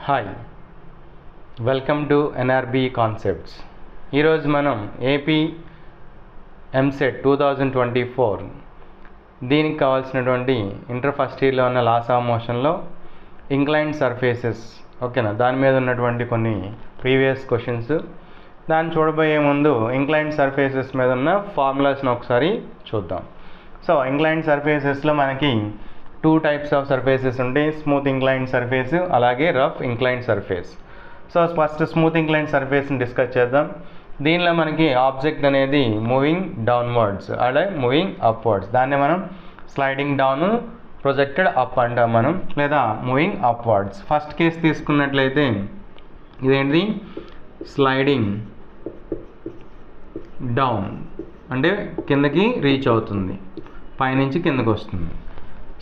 Hi, welcome to NRB concepts. ఈరోజు మనం AP EAMCET 2024 దీనికి కావాల్సినటువంటి ఇంటర్ ఫస్ట్ ఇయర్లో ఉన్న లాస్ ఆఫ్ మోషన్లో ఇంక్లైన్డ్ సర్ఫేసెస్, ఓకేనా, దాని మీద ఉన్నటువంటి కొన్ని ప్రీవియస్ క్వశ్చన్స్. దాన్ని చూడబోయే ముందు ఇంక్లైన్డ్ సర్ఫేసెస్ మీద ఉన్న ఫార్ములాస్ని ఒకసారి చూద్దాం. సో ఇంక్లైన్డ్ సర్ఫేసెస్లో మనకి 2 టైప్స్ ఆఫ్ సర్ఫేసెస్ ఉంటాయి. స్మూత్ ఇంక్లైన్డ్ సర్ఫేస్, అలాగే rough inclined surface. So first smooth inclined సర్ఫేస్ని డిస్కస్ చేద్దాం. దీనిలో మనకి ఆబ్జెక్ట్ అనేది మూవింగ్ డౌన్వర్డ్స్ అలాగే మూవింగ్ అప్వర్డ్స్, దాన్ని మనం స్లైడింగ్ డౌన్, ప్రొజెక్టెడ్ అప్ అంటాం మనం, లేదా మూవింగ్ అప్వర్డ్స్. ఫస్ట్ కేస్ తీసుకున్నట్లయితే ఇదేంటిది, స్లైడింగ్ డౌన్ అంటే కిందకి రీచ్ అవుతుంది, పైనుంచి కిందకి వస్తుంది.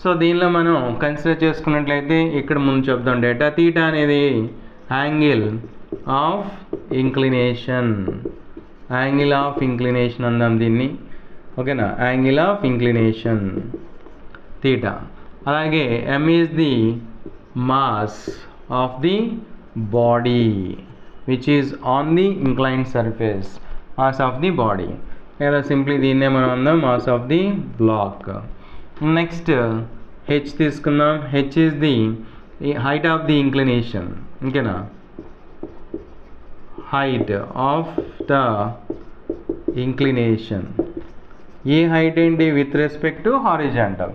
సో దీనిలో మనం కన్సిడర్ చేసుకున్నట్లయితే ఇక్కడ ముందు చెప్దాం, డేటా తీటా అనేది angle of inclination, angle of inclination అందాం దీన్ని, ఓకేనా, యాంగిల్ ఆఫ్ ఇంక్లినేషన్ తీటా. అలాగే m is the mass of the body which is on the inclined surface, mass of the body, లేదా సింప్లీ దీన్నే మనం అందాం mass of the block. Next H తీసుకుందాం. H is the height of the inclination, ఓకేనా, height of the inclination. ఈ height ఏంటి, with respect to horizontal,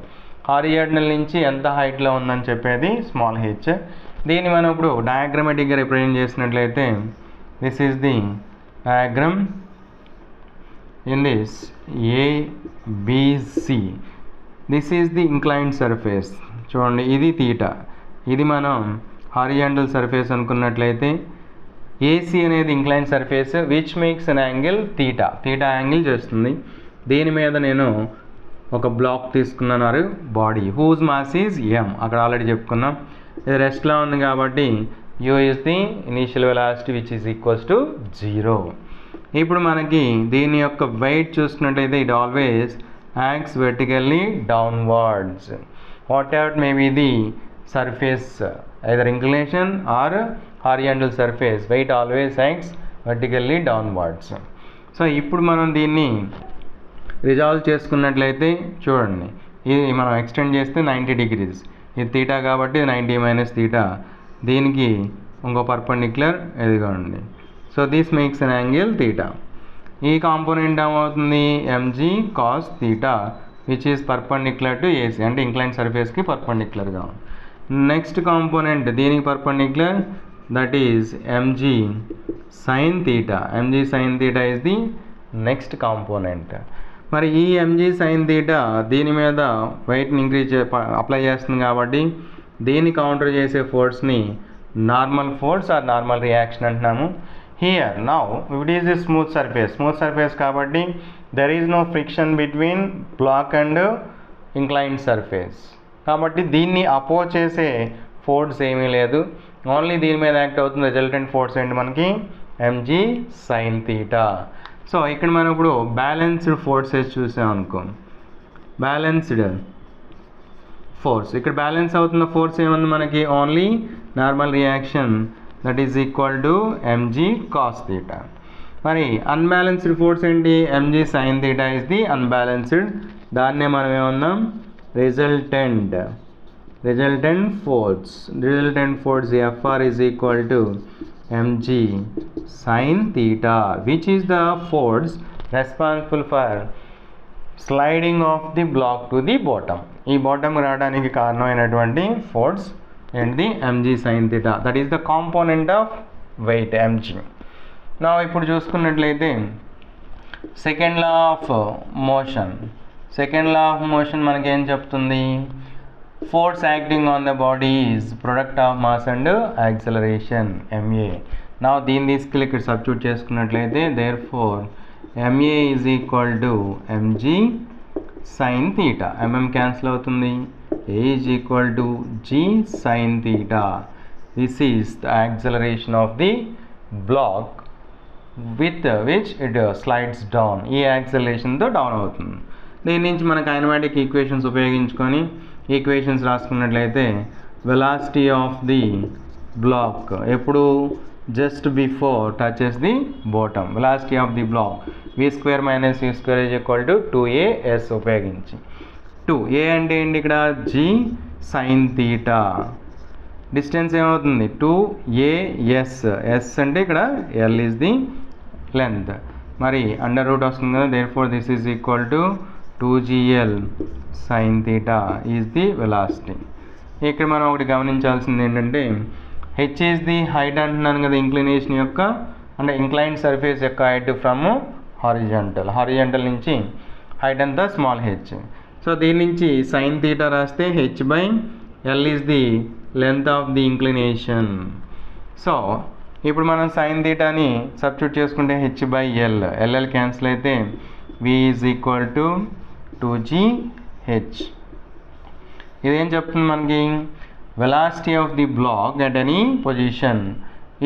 horizontal నుంచి ఎంత హైట్లో ఉందని చెప్పేది స్మాల్ హెచ్. దీన్ని మనం ఇప్పుడు డయాగ్రమాటిక్గా రిప్రజెంట్ చేసినట్లయితే this is the diagram in this ABC. This is the inclined surface. చూడండి, ఇది తీటా, ఇది మనం హారిజాంటల్ సర్ఫేస్ అనుకున్నట్లయితే AC అనేది inclined surface which makes an angle theta, theta angle చేస్తుంది. దీని మీద నేను ఒక బ్లాక్ తీసుకున్నాను, body whose mass is m, అక్కడ ఆల్రెడీ చెప్పుకున్నాం. ఇది రెస్ట్లో ఉంది కాబట్టి u is the initial velocity which is equals to 0. ఇప్పుడు మనకి దీని యొక్క వెయిట్ చూసుకున్నట్లయితే it always acts vertically downwards, whatever may be the surface, either inclination or horizontal surface, weight always acts vertically downwards. So ఇప్పుడు మనం దీన్ని resolve చేసుకున్నట్లయితే చూడండి, ఇది మనం ఎక్స్టెండ్ చేస్తే 90 degrees, ఇది తీటా కాబట్టి 90 మైనస్ తీటా, దీనికి ఇంకో పర్పెండిక్యులర్ ఎదుగుండి. So this makes an angle theta. ఈ కాంపోనెంట్ ఏమవుతుంది, mg cos theta which is perpendicular to AC, అంటే ఇంక్లైన్ సర్ఫేస్కి పర్పెండిక్యులర్గా ఉంది. నెక్స్ట్ కాంపోనెంట్ దీనికి perpendicular, that is mg sin theta. mg sin theta is the next component. మరి ఈ mg sin theta దీని మీద వెయిట్ని ఇంక్రీజ్ అప్లై చేస్తుంది కాబట్టి దీన్ని కౌంటర్ చేసే ఫోర్స్ని normal force or normal reaction అంటున్నాము. Here now it is a smooth surface కాబట్టి there is no friction between block and inclined surface, కాబట్టి దీన్ని అపోజ్ చేసే ఫోర్స్ ఏమీ లేదు, ఓన్లీ దీని మీద యాక్ట్ అవుతుంది రిజల్టెంట్ ఫోర్స్ ఏంటి మనకి mg sin theta. సో ఇక్కడ మనం ఇప్పుడు బ్యాలెన్స్డ్ ఫోర్సెస్ చూసాం అనుకో, బ్యాలెన్స్డ్ ఫోర్స్, ఇక్కడ బ్యాలెన్స్ అవుతున్న ఫోర్స్ ఏముంది మనకి, only normal reaction, that is equal to mg cos theta. మరి అన్బ్యాలెన్స్డ్ ఫోర్స్ ఏంటి, mg sin theta is the unbalanced, దాన్నే మనం ఏమన్నాం resultant force. Resultant force Fr is equal to mg sin theta which is the force responsible for sliding of the block to the bottom. ఈ bottom రావడానికి కారణమైనటువంటి force ఏంటి, mg sin theta, that is the component of wait mg. నా ఇప్పుడు చూసుకున్నట్లయితే second law of motion మనకేం చెప్తుంది, force acting on the body is product of mass and acceleration ma. నా దీన్ని తీసుకెళ్ళి ఇక్కడ సబ్స్టిట్యూట్ చేసుకున్నట్లయితే therefore ma is equal to mg sin theta, mm cancel అవుతుంది, a is equal to g sin theta. This is the acceleration of the block with which it slides down. ఈ యాక్సలరేషన్తో down అవుతుంది. దీని నుంచి మన kinematic equations ఉపయోగించుకొని equations రాసుకున్నట్లయితే velocity of the block ఎప్పుడు just before touches the bottom. Velocity of the block v² - u² = 2as ఉపయోగించి 2a అంటే ఏంటి ఇక్కడ g sin θ. డిస్టెన్స్ ఏమవుతుంది 2as, s అంటే ఇక్కడ l ఈజ్ ది లెంత్, మరి అండర్ రూట్ వస్తుంది కదా, therefore this is equal to 2gl sin θ is the velocity. ఇక్కడ మనం ఒకటి గమనించాల్సింది ఏంటంటే h ఈజ్ ది హైట్ అంటున్నాను కదా ఇంక్లినేషన్ యొక్క, అంటే ఇంక్లైన్డ్ సర్ఫేస్ యొక్క హైట్ ఫ్రమ్ హారిజాంటల్ నుంచి హైట్ అంతా స్మాల్ h. సో దీని నుంచి sin θ రాస్తే h/l is the length of the inclination. So ఇప్పుడు మనం sin θని సబ్స్టిట్యూట్ చేసుకుంటే h/l, ll క్యాన్సిల్ అయితే v is equal to 2gh. ఇదేం చెప్తుంది మనకి, velocity of the block at any position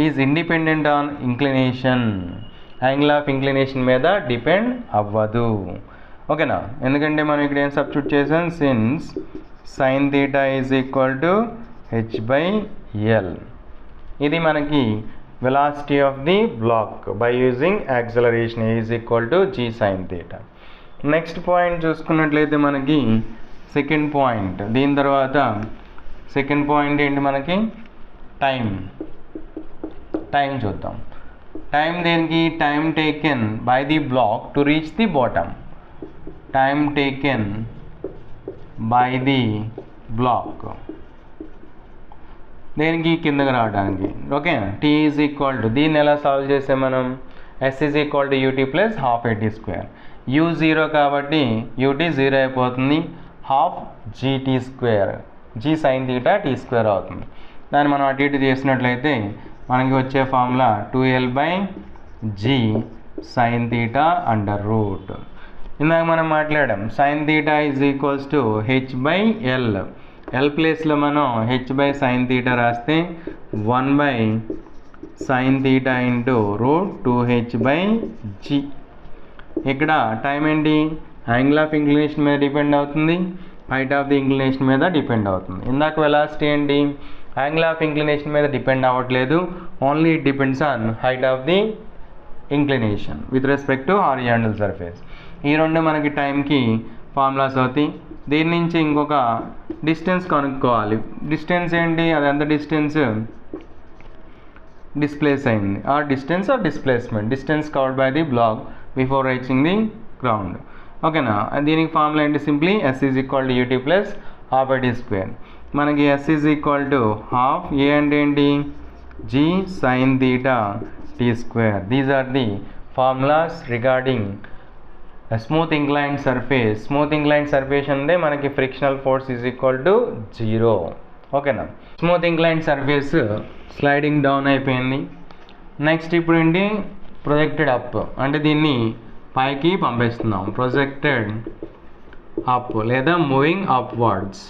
is independent on inclination, angle of inclination మీద depend అవ్వదు. ఓకేనా, ఎందుకంటే మనం ఇక్కడ ఏం సబ్స్టిట్యూట్ చేసాం, since sin θ is equal to h/l. ఇది మనకి velocity of the block by using acceleration is equal to g sin θ. Next point చూసుకున్నట్లయితే మనకి సెకండ్ పాయింట్, దీని తర్వాత సెకండ్ పాయింట్ ఏంటి మనకి, టైం చూద్దాం. టైం దేనికి, time taken by the block to reach the bottom. Time taken by the block దేనికి, కిందకి రావడానికి. Okay, t is equal to, దీన్ని ఎలా సాల్వ్ చేస్తే మనం, s is equal to ut plus ½ at². u 0 కాబట్టి ut 0 అయిపోతుంది, ½ g sin θ t² అవుతుంది. దాన్ని మనం అటు ఇటు చేసినట్లయితే మనకి వచ్చే formula 2l/g sin θ under root. ఇందాక మనం మాట్లాడాం sin θ is equals to h/l, l ప్లేస్లో మనం h/sin θ రాస్తే 1/sin θ ఇంటూ రూట్ 2h/g. ఇక్కడ టైం ఏంటి, యాంగిల్ ఆఫ్ ఇంక్లినేషన్ మీద డిపెండ్ అవుతుంది, హైట్ ఆఫ్ ది ఇంక్లినేషన్ మీద డిపెండ్ అవుతుంది. ఇందాక వెలాసిటీ ఏంటి, యాంగిల్ ఆఫ్ ఇంక్లినేషన్ మీద డిపెండ్ అవ్వట్లేదు, only it depends on height of the inclination with respect to horizontal surface. ఈ రెండు మనకి టైంకి ఫార్ములాస్ అవుతాయి. దీని నుంచి ఇంకొక డిస్టెన్స్ కనుక్కోవాలి. డిస్టెన్స్ ఏంటి, అది ఎంత డిస్టెన్స్ డిస్ప్లేస్ అయింది, or distance or displacement, distance covered by the block before reaching the ground. ఓకేనా, దీనికి ఫార్ములా ఏంటి, simply s is equal to ut plus ½ at². మనకి s is equal to ½, a అంటే ఏంటి g sin θ t². These are the formulas regarding smooth inclined surface. Smooth inclined surface అంటే మనకి frictional force is equal to 0. ఓకేనా, smooth inclined surface sliding down అయిపోయింది. Next ఇప్పుడు ఏంటి, projected up, అంటే దీన్ని పైకి పంపిస్తున్నాం, ప్రొజెక్టెడ్ అప్ లేదా మూవింగ్ అప్వర్డ్స్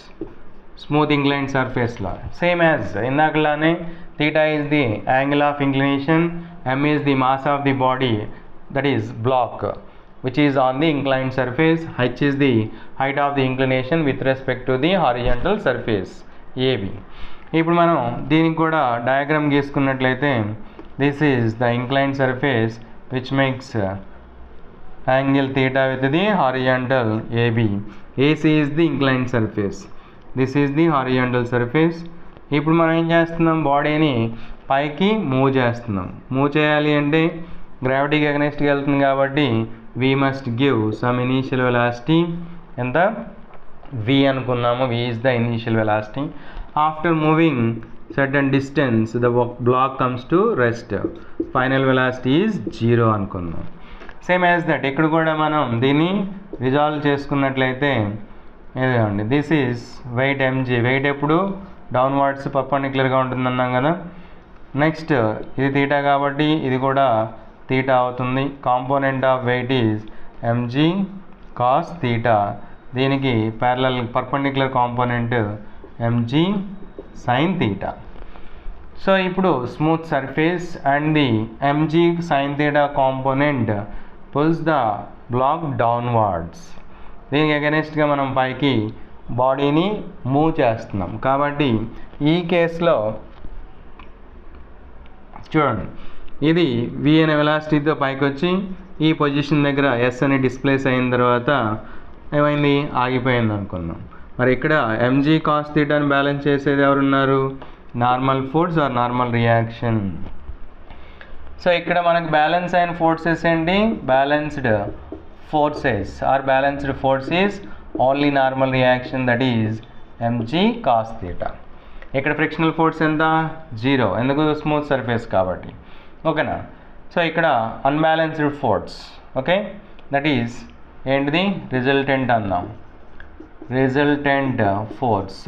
స్మూత్ ఇంక్లైన్డ్ సర్ఫేస్లో. సేమ్ యాజ్ ఇందాకలానే θ is the angle of inclination, m is the mass of the body that is block which is on the inclined surface, h is the height of the inclination with respect to the horizontal surface AB. ఇప్పుడు మనం దీనికి కూడా diagram గీసుకున్నట్లయితే this is the inclined surface which makes angle theta with the horizontal AB. AC is the inclined surface, this is the horizontal surface. ఇప్పుడు మనం ఏం చేస్తున్నాం, బాడీని పైకి మూవ్ చేస్తున్నాం. మూవ్ చేయాలి అంటే గ్రావిటీకి అగెన్స్ట్గా వెళ్తుంది కాబట్టి we must give some initial velocity. ఎంత v అనుకున్నాము, v is the initial velocity. After moving certain distance the block comes to rest, final velocity is 0 అనుకున్నాం. సేమ్ యాజ్ దట్ ఇక్కడ కూడా మనం దీన్ని రిజాల్వ్ చేసుకున్నట్లయితే ఏదండి, this is weight mg. Weight ఎప్పుడు డౌన్వర్డ్స్ పర్పెండిక్యులర్గా ఉంటుందన్నాం కదా. నెక్స్ట్ ఇది θ కాబట్టి ఇది కూడా θ అవుతుంది. Component of weight is mg cos θ. దీనికి parallel perpendicular component mg sin θ. So ఇప్పుడు smooth surface and the mg sin θ component pulls the block downwards. దీనికి అగెనెస్ట్గా మనం పైకి బాడీని మూవ్ చేస్తున్నాం కాబట్టి ఈ కేసులో చూడండి, ఇది v అనే వెలాసిటీతో పైకి వచ్చి ఈ పొజిషన్ దగ్గర s అని డిస్ప్లేస్ అయిన తర్వాత ఏమైంది, ఆగిపోయింది అనుకుందాం. మరి ఇక్కడ mg cos θ ని బ్యాలెన్స్ చేసేది ఎవరున్నారు, normal force or normal reaction. So ఇక్కడ మనకు బ్యాలెన్స్ అయిన ఫోర్సెస్ ఏంటి, balanced forces or balanced force is only normal reaction, that is mg cos θ. ఇక్కడ ఫ్రిక్షనల్ ఫోర్స్ ఎంత, 0, ఎందుకు, స్మూత్ సర్ఫేస్ కాబట్టి. ఓకేనా. సో ఇక్కడ unbalanced force, okay, that is ఏంటిది, రిజల్టెంట్ అందాం. Resultant force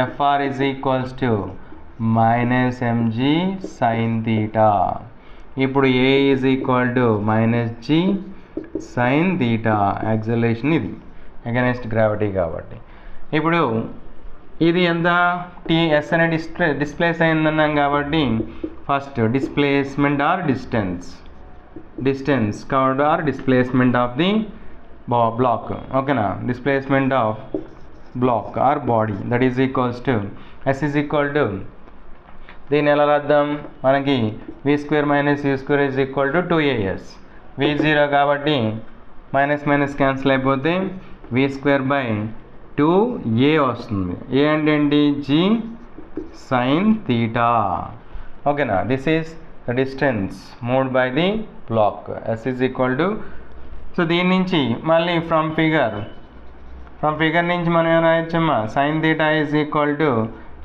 Fr is equals to minus mg sin theta. ఇప్పుడు A is equal to minus g sin theta. Acceleration ఇది అగైనెస్ట్ గ్రావిటీ కాబట్టి. ఇప్పుడు ఇది ఎంత, ts అనే డిస్ప్లేస్ అయిందన్నాం కాబట్టి first displacement or distance covered or displacement of the block. ఓకేనా, displacement of block or body, that is equals to s is equal to, దీన్ని ఎలా రాద్దాం, మనకి v² - u² is equal to 2as. v0 కాబట్టి minus minus cancel అయిపోతే v² / 2a వస్తుంది. a అంటే ఏంటి, g sin theta. ఓకేనా, this is the distance moved by the block. s is equal to, so దీని నుంచి మళ్ళీ ఫ్రమ్ ఫిగర్ నుంచి మనం ఏమైనా రాయొచ్చమ్మా, sin theta is equal to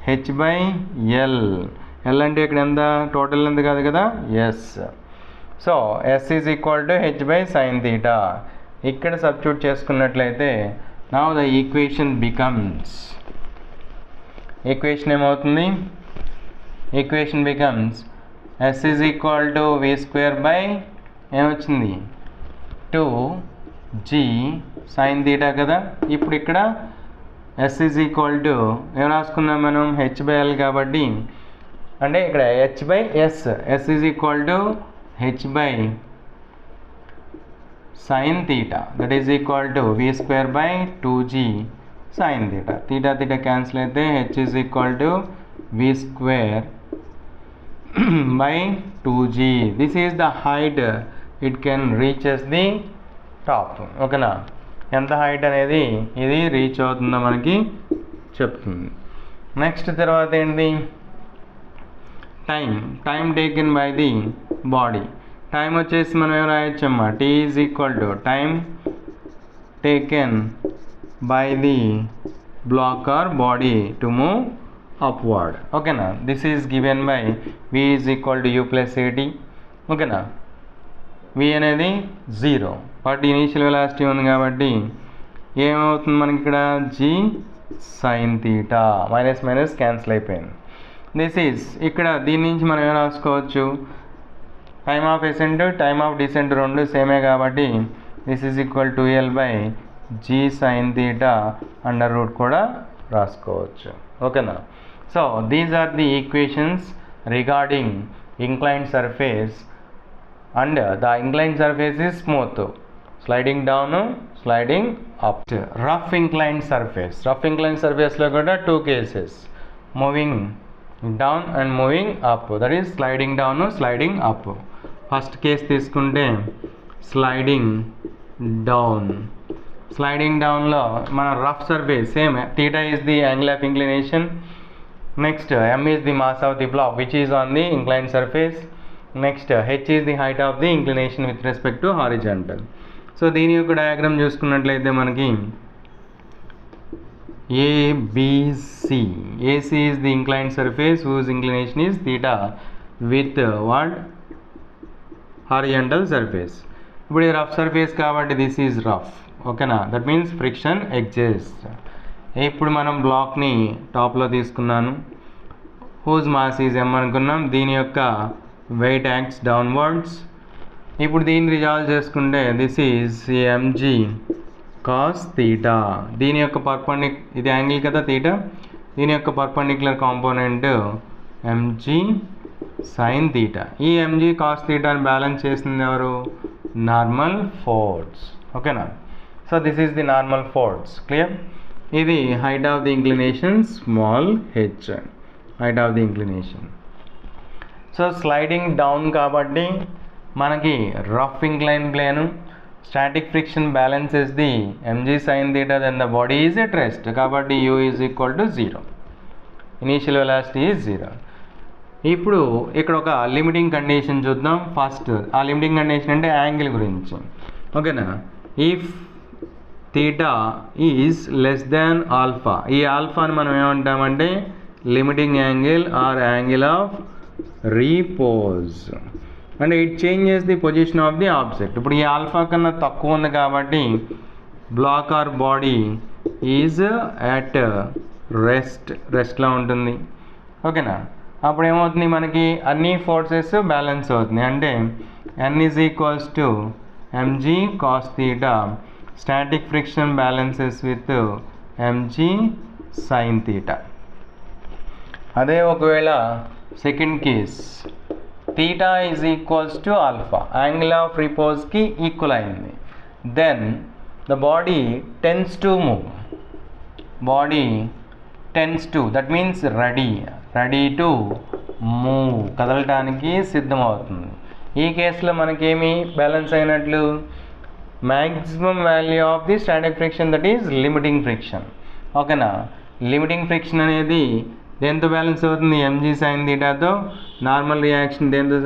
h/l. l అంటే ఇక్కడ ఎంత, టోటల్ ఎంత కాదు కదా, yes. So s is equal to h/sin theta. ఇక్కడ సబ్స్టిట్యూట్ చేసుకున్నట్లయితే now the equation becomes, equation ఏమవుతుంది, equation becomes s is equal to v² ఏమొచ్చింది, 2g sin theta కదా. ఇప్పుడు ఇక్కడ s ఈజ్ ఈక్వల్ టు ఏం రాసుకున్నాం మనం, h/l కాబట్టి, అంటే ఇక్కడ h/s, s is equal to h/sin theta, that is equal to v² / 2g sin theta. theta cancel అయితే h is equal to v² / 2g. This is the height it can reaches the top. ఓకేనా, ఎంత height అనేది ఇది reach అవుతుందో మనకి చెప్తుంది. Next తర్వాత ఏంటి, time taken by the body. Time వచ్చేసి మనం ఏం రాయొచ్చమ్మా, t is equal to time taken by the block or body to move upward. ఓకేనా, this is given by v is equal to u + at. ఓకేనా, v అనేది 0, but initial velocity ఉంది కాబట్టి ఏమవుతుంది మనకి ఇక్కడ, g sin theta, minus minus cancel అయిపోయింది. This is, ఇక్కడ దీని నుంచి మనం ఏం రాసుకోవచ్చు, time of ascent time of descent రెండు సేమే కాబట్టి this is equal to l/g sin theta √ కూడా రాసుకోవచ్చు. ఓకేనా. So these are the equations regarding inclined surface, and the inclined surface is smooth, sliding down, sliding up. Rough inclined surface lo kuda two cases, moving down and moving up, that is sliding down, sliding up. First case తీసుకుంటే sliding down లో మన rough surface same, theta is the angle of inclination, next m is the mass of the block which is on the inclined surface, next h is the height of the inclination with respect to horizontal. So దీని యొక్క diagram చూసుకున్నట్లయితే మనకి ABC is the inclined surface whose inclination is theta with what, horizontal surface. ఇప్పుడు ఇది rough surface కాబట్టి this is rough. ఓకేనా, that means friction exist. ఇప్పుడు మనం బ్లాక్ని టాప్లో తీసుకున్నాను, హూజ్ మాస్ ఈజ్ m అనుకున్నాం, దీని యొక్క వెయిట్ యాక్ట్స్ డౌన్వర్డ్స్. ఇప్పుడు దీన్ని రిజాల్వ్ చేసుకుంటే this is mg cos theta. దీని యొక్క ఇది యాంగిల్ కదా theta, దీని యొక్క perpendicular component mg sin theta. ఈ mg cos theta ని బ్యాలెన్స్ చేసింది ఎవరు, నార్మల్ ఫోర్స్. ఓకేనా, so this is the normal force. Clear. ఇది height of the inclination small h, height of the inclination. So sliding down కాబట్టి మనకి rough incline plane, static friction balances the mg sin theta, then the body is at rest. కాబట్టి u is equal to 0. Initial velocity is 0. ఇప్పుడు ఇక్కడ ఒక limiting condition చూద్దాం. First ఆ limiting condition అంటే angle గురించి. ఓకేనా, if theta is less than alpha, ఈ ఆల్ఫాని మనం ఏమంటామంటే limiting angle or angle of repose, and it changes the position of the object. ఇప్పుడు ఈ ఆల్ఫా కన్నా తక్కువ ఉంది కాబట్టి block or body is at రెస్ట్లో ఉంటుంది. ఓకేనా, అప్పుడు ఏమవుతుంది, మనకి అన్ని ఫోర్సెస్ బ్యాలెన్స్ అవుతుంది. అంటే n is equals to mg cos theta, static friction balances with mg sin theta. అదే ఒకవేళ second case theta is equals to alpha, angle of రిపోజ్కి ఈక్వల్ అయింది, then the body tends to move, body tends to, that means ready to move, కదలటానికి సిద్ధమవుతుంది. ఈ కేసులో మనకేమి balance అయినట్లు, maximum value of the static friction, that is limiting friction. ఓకేనా, limiting friction అనేది దేంతో బ్యాలెన్స్ అవుతుంది, mg sin థీటాతో. నార్మల్ రియాక్షన్ దేంతో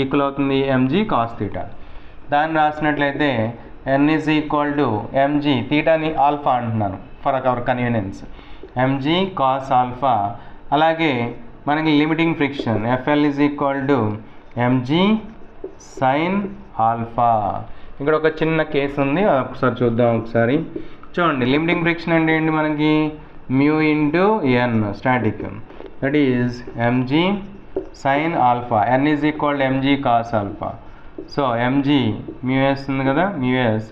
ఈక్వల్ అవుతుంది, mg cos థీటా. దాన్ని రాసినట్లయితే n is equal to mg, థీటాని ఆల్ఫా అంటున్నాను for our convenience, mg cos alpha. అలాగే మనకి limiting friction fl is equal to mg sin alpha. ఇక్కడ ఒక చిన్న కేసు ఉంది, ఒకసారి చూద్దాం. ఒకసారి చూడండి, లిమిటింగ్ ఫ్రిక్షన్ అంటే ఏంటి, మనకి mu into n static, that is mg sin alpha, n is equal to mg cos alpha. So mg mu s ఉంది కదా, mu s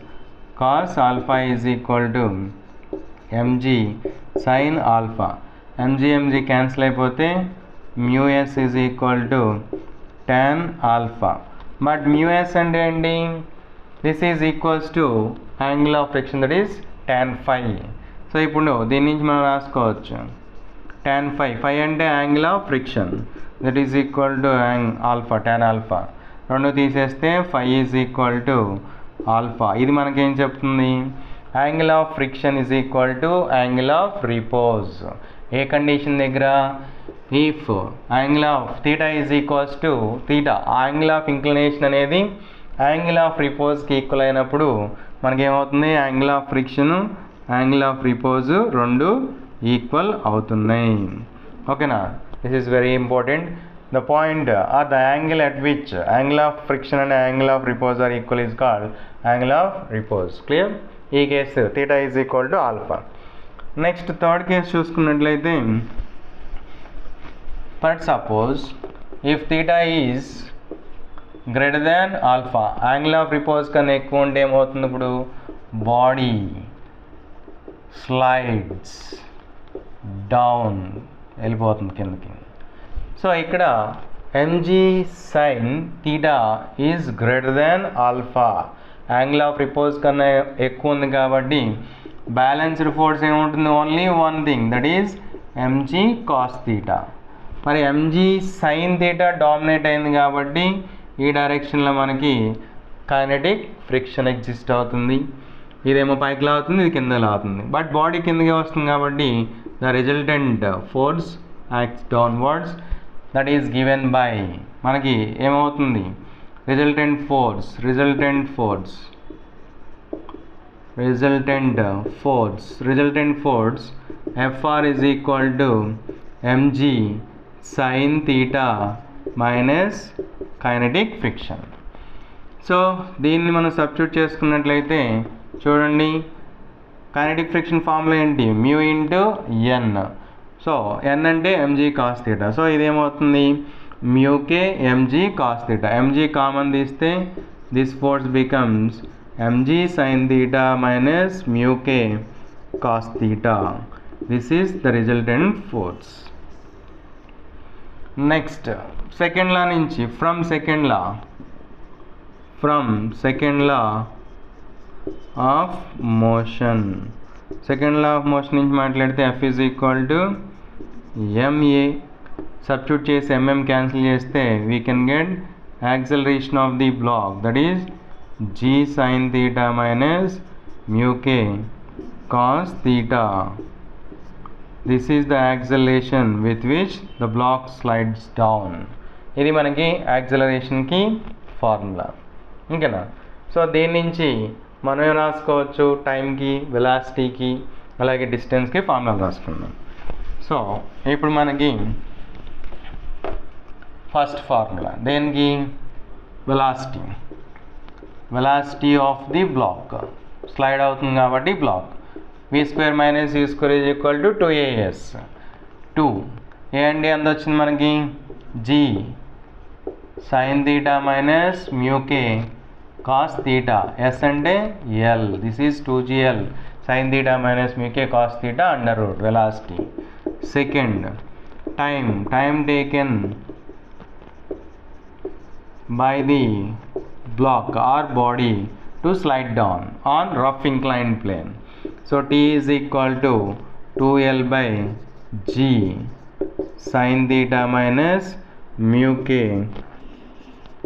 cos alpha is equal to mg sin alpha. mg cancel అయిపోతే mu s is equal to tan alpha. But mu s అంటే ఏంటి, this is equals to angle of friction, that is tan phi. So ఇప్పుడు దీని నుంచి మనం రాసుకోవచ్చు tan phi, అంటే angle of friction, that is equal to alpha, tan alpha. రెండు తీసేస్తే phi is equal to alpha. ఇది మనకేం చెప్తుంది, angle of friction is equal to angle of repose. ఏ కండిషన్ దగ్గర, if angle of theta is equals to theta, angle of inclination అనేది angle of రిపోజ్కి equal అయినప్పుడు మనకేమవుతుంది, angle of friction, angle of repose రెండు ఈక్వల్ అవుతున్నాయి. ఓకేనా, this is very important. The point are the angle at which angle of friction and angle of repose are equal is called angle of repose. Clear, ఈ case theta is equal to alpha. Next third case చూసుకున్నట్లయితే, for suppose if theta is greater than alpha, angle of repose కన్నా ఎక్కువ ఉంటే ఏమవుతుంది, ఇప్పుడు body slides down, వెళ్ళిపోతుంది కిందకి. So ఇక్కడ mg sin theta is greater than alpha, angle of repose కన్నా ఎక్కువ ఉంది కాబట్టి బ్యాలెన్స్డ్ ఫోర్స్ ఏముంటుంది, only one thing, that is mg cos theta. మరి mg sin థీటా డామినేట్ అయింది కాబట్టి ఈ డైరెక్షన్లో మనకి కైనెటిక్ ఫ్రిక్షన్ ఎగ్జిస్ట్ అవుతుంది. ఇదేమో పైకి లాగుతుంది, ఇది కింద లాగుతుంది, బట్ బాడీ కిందకే వస్తుంది కాబట్టి the resultant force acts downwards, that is given by, మనకి ఏమవుతుంది, resultant force Fr is equal to mg sin theta minus kinetic friction. So దీన్ని మనం సబ్స్టిట్యూట్ చేసుకున్నట్లయితే చూడండి, కైనెటిక్ ఫ్రిక్షన్ ఫార్ములా ఏంటి, mu into n. So n అంటే mg cos theta. So ఇదేమవుతుంది, mu k mg cos theta. mg common తీస్తే this force becomes mg sin theta minus mu k cos theta. This is the resultant force. Next second law నుంచి, from second law of motion నుంచి మాట్లాడితే F is equal to ma substitute చేసి mm cancel చేస్తే we can get acceleration of the block, that is g sin theta minus mu k cos theta. This is the acceleration with which the block slides down. ఇది మనకి యాక్సలరేషన్కి formula, ఓకేనా. So దీని నుంచి మనం ఏం రాసుకోవచ్చు, టైంకి, వెలాసిటీకి, అలాగే డిస్టెన్స్కి ఫార్ములా రాసుకుందాం. సో ఇప్పుడు మనకి ఫస్ట్ ఫార్ములా దేనికి, velocity of the block, slide అవుతుంది కాబట్టి block, v square minus u square is equal to 2as. 2 a అంటే ఎంత వచ్చింది మనకి, g sin theta minus mu k cos theta, s అంటే l, this is 2gl sin theta minus mu k cos theta under root velocity. Second, time taken by the block or body to slide down on rough inclined plane. So t is equal to 2l by g sin theta minus mu k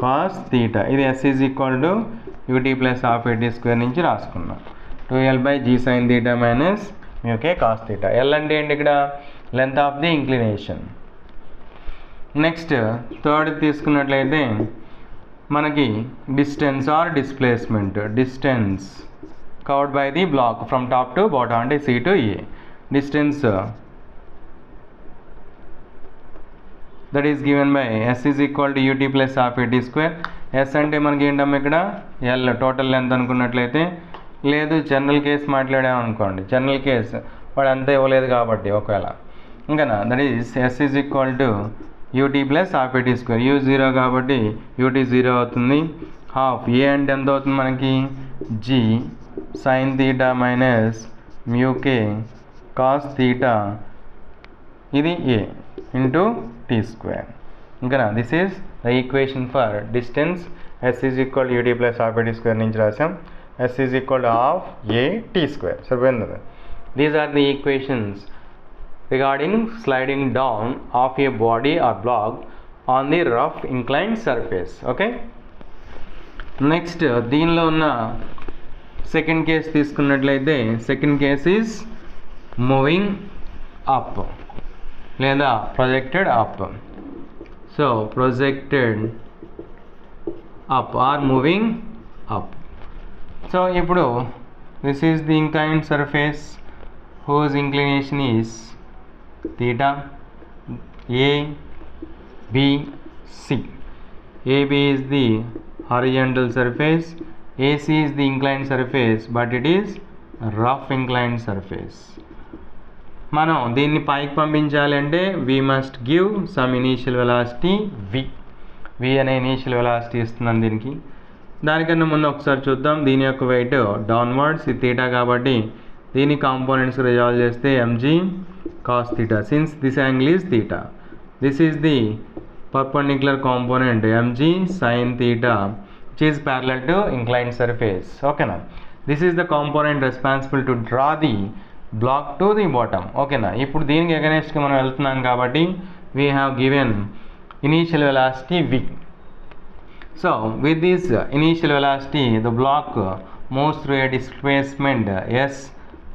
cos theta. ఇది s is equal to ut plus half at square నుంచి రాసుకున్నాం. 2l by g sin theta minus mu k cos theta. l అంటే ఏంటి ఇక్కడ, length of the inclination. Next third తీసుకున్నట్లయితే మనకి distance or displacement, distance covered by the block from top to bottom అంటే c to a. Distance that is given by s is equal to ut plus half at square. s అంటే మనకి ఏంటమ్మా ఇక్కడ l total length అనుకున్నట్లయితే, లేదు general case మాట్లాడామనుకోండి, general case వాడు అంతా ఇవ్వలేదు కాబట్టి ఒకవేళ ఇంకనా, that is s is equal to ut plus half at square. u 0 కాబట్టి ut 0 అవుతుంది. హాఫ్ a అంటే ఎంత అవుతుంది మనకి, g sin theta minus mu k cos theta, ఇది a into t square, ఇంకనా. This is the equation for distance. s is equal to ut plus half at square నుంచి రాసాం, s is equal to half a t square. సరిపోయింది కదా. These are the equations regarding sliding down of a body or block on the rough inclined surface. Okay, next దీనిలో ఉన్న second case తీసుకున్నట్లయితే, second case is moving up లేదా projected up. So projected up or moving up. So ఇప్పుడు this is the inclined surface whose inclination is theta. A, B, C. AB is the horizontal surface, AC is the inclined surface, but it is rough inclined surface. మనం దీన్ని పైకి పంపించాలంటే we must give some initial velocity v అనే initial velocity ఇస్తున్నాను దీనికి. దానికన్నా ముందు ఒకసారి చూద్దాం, దీని యొక్క వెయిట్ డౌన్వర్డ్స్, ఇది థీటా కాబట్టి దీని కాంపోనెంట్స్ రిజాల్వ్ చేస్తే mg cos theta, since this angle is theta, this is the perpendicular component mg sin theta which is parallel to inclined surface. Okay na, this is the component responsible to draw the block to the bottom. Okay na, ఇప్పుడు దీనికి against గా మనం వెళ్తున్నాం కాబట్టి we have given initial velocity v. So with this initial velocity the block moves through a displacement s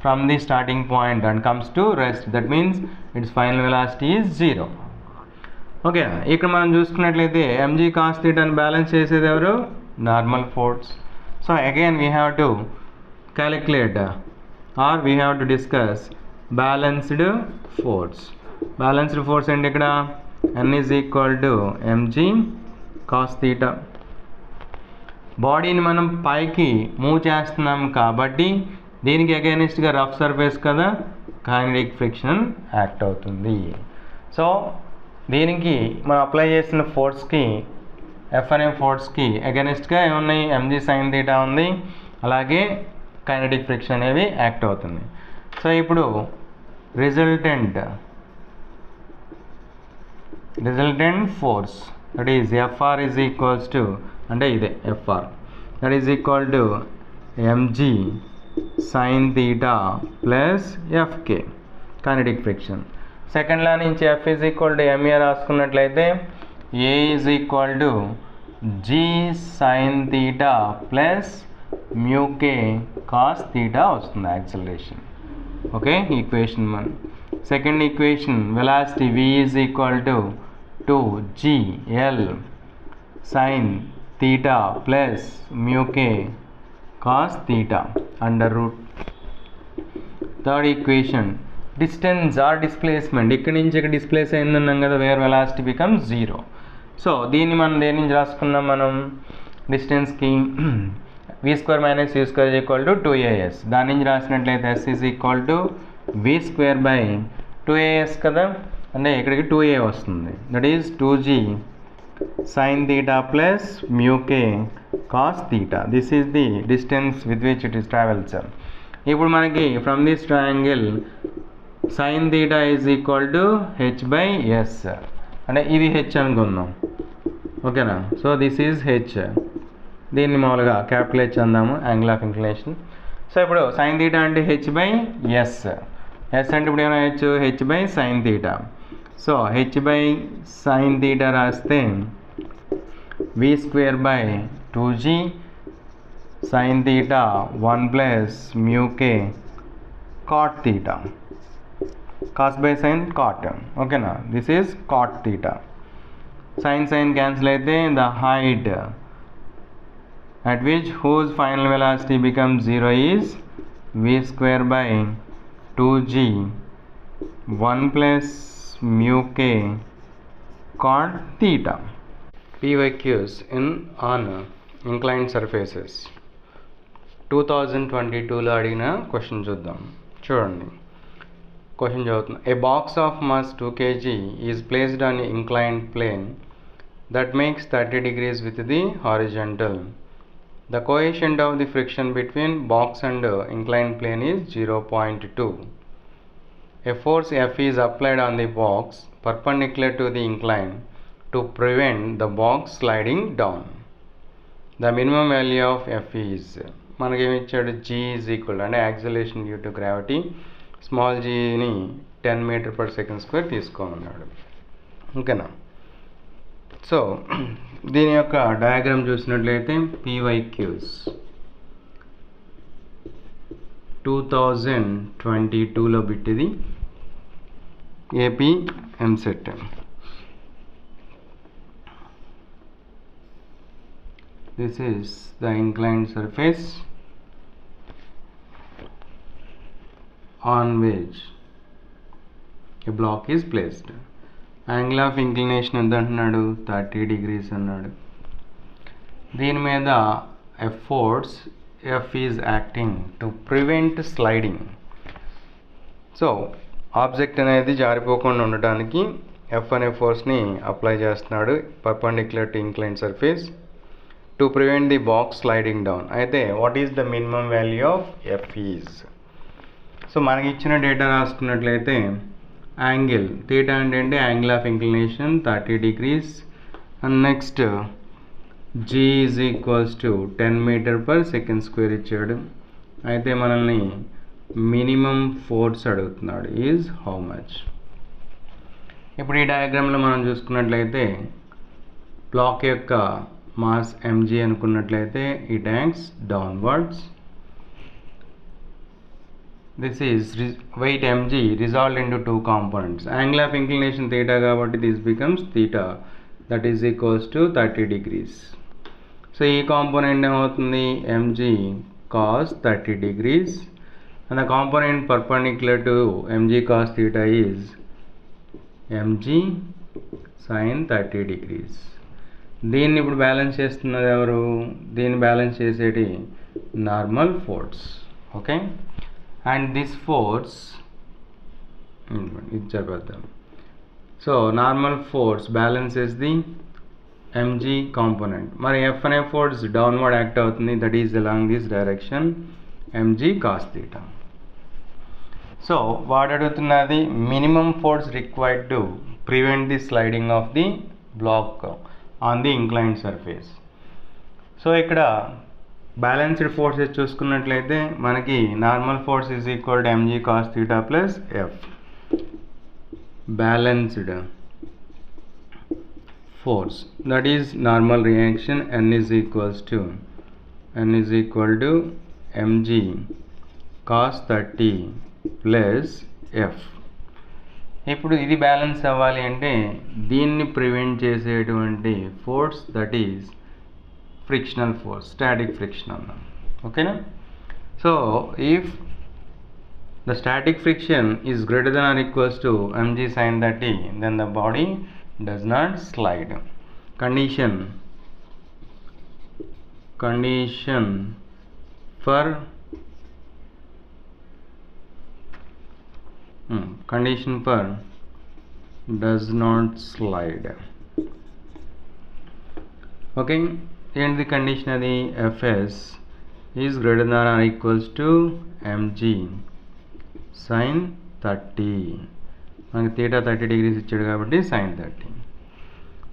from the starting point and comes to rest. That means its final velocity is 0. Okay, ఇక్కడ మనం చూసుకున్నట్లయితే mg cos theta అని balance చేసేది ఎవరు, normal force. So again we have to calculate or we have to discuss balanced force. Balanced force అంటే ఇక్కడ n is equal to mg cos theta. బాడీని మనం పైకి మూవ్ చేస్తున్నాం కాబట్టి దీనికి అగైనిస్ట్గా రఫ్ సర్ఫేస్ కదా, కైనెటిక్ ఫ్రిక్షన్ యాక్ట్ అవుతుంది. సో దీనికి మనం అప్లై చేసిన ఫోర్స్కి, ఎఫ్ అనే ఫోర్స్కి అగైనిస్ట్గా ఏమున్నాయి, mg sin theta ఉంది, అలాగే కైనెటిక్ ఫ్రిక్షన్ అనేవి యాక్ట్ అవుతుంది. సో ఇప్పుడు resultant force that is FR is equals to, అంటే ఇదే FR, that is equal to mg sin theta plus fk, kinetic friction. Second law నుంచి F is equal to MA రాసుకున్నట్లయితే a is equal to g sine theta plus mu k cos theta వస్తుంది acceleration. Okay, equation 1. Second equation velocity v is equal to 2gl sine theta plus mu k cos theta under root. Third equation distance or displacement, ఇక్కడి నుంచి ఇక్కడ displays అయిందన్నాం కదా, wear velocity becomes 0. So దీన్ని మనం దేని నుంచి రాసుకున్నాం, మనం డిస్టెన్స్కి v² minus u² is equal to 2as, దాని నుంచి రాసినట్లయితే s is equal to v² / 2as కదా, అంటే ఇక్కడికి 2a వస్తుంది. That is 2g sin theta plus μk cos theta. This is the distance with which it is travels. ఇప్పుడు మనకి from this triangle sin theta is equal to h/s, అంటే ఇది h అనుకుందాం. ఓకేనా, సో దిస్ ఈజ్ h, దీన్ని మామూలుగా capital H అందాము, angle of inclination. So ఇప్పుడు sin theta అంటే h/s, s అంటే ఇప్పుడు ఏమైనా h/sin theta. So h/sin theta రాస్తే v² / 2g sin theta 1 plus μk cot theta, cos by sin cot. ఓకేనా, this is cot theta. sin cancel అయితే the height at which whose final velocity becomes 0 is v² / 2g 1 plus μk cot theta. PYQs on inclined surfaces 2022లో అడిగిన question చూద్దాం. చూడండి, question చదువుతున్నా. A box of mass 2 kg is placed on inclined plane that makes 30 degrees with the horizontal. The coefficient of the friction between box and inclined plane is 0.2. A force F is applied on the box perpendicular to the incline to prevent the box sliding down. The minimum value of F is, మనకి ఏమి ఇచ్చాడు, g is equal అంటే acceleration due to gravity, small gని 10 m/s² తీసుకోమన్నాడు. ఓకేనా, so దీని యొక్క diagram చూసినట్లయితే PYQs 2022లో బిట్టిది AP EAMCET. This is the inclined surface on which a block is placed. Angle of inclination ఎంత అంటున్నాడు, 30 degrees అన్నాడు. దీని మీద force F is acting to prevent sliding. So object అనేది జారిపోకుండా ఉండటానికి F అనే ఫోర్స్ని అప్లై చేస్తున్నాడు perpendicular to inclined surface to prevent the box sliding down. అయితే what is the minimum value of F is, so మనకి ఇచ్చిన డేటా రాసుకున్నట్లయితే యాంగిల్ థీటా అంటే angle of inclination 30 degrees, and next g is equals to 10 m/s² ఇచ్చాడు. అయితే మనల్ని minimum force అడుగుతున్నాడు, is how much. ఇప్పుడు ఈ డయాగ్రామ్లో మనం చూసుకున్నట్లయితే బ్లాక్ యొక్క మాస్ mg అనుకున్నట్లయితే it acts downwards. This is weight mg resolved into two components. Angle of inclination theta కాబట్టి this becomes theta, that is equals to 30 degrees. So ఈ కాంపోనెంట్ ఏమవుతుంది, mg cos 30 degrees, and the component perpendicular to mg cos theta is mg sin 30 degrees. దీన్ని ఇప్పుడు balance చేస్తున్నది ఎవరు, దీన్ని balance చేసేటి normal force. Okay, and this force ఇది చెప్పేద్దాం. So normal force balances the mg component. మరి F అనే ఫోర్స్ డౌన్వర్డ్ యాక్ట్ అవుతుంది, that is along this direction mg cos theta. So వాడు అడుగుతున్నది minimum force required to prevent the sliding of the block on the inclined surface. So ఇక్కడ balanced forces చూసుకున్నట్లయితే మనకి normal force is equal to mg cos theta plus F. balanced force, that is normal reaction. N is equal to mg cos 30 plus F. ఇప్పుడు ఇది balance అవ్వాలి అంటే దీన్ని prevent చేసేటువంటి force, that is frictional force, static friction అన్నాం. ఓకేనా? So if the static friction is greater than or equals to mg sin 30, then the body does not slide. Condition for does not slide. Okay, and the condition of the Fs is greater than or equals to mg sin 30. మనకి θ 30 degrees ఇచ్చాడు కాబట్టి sin 30.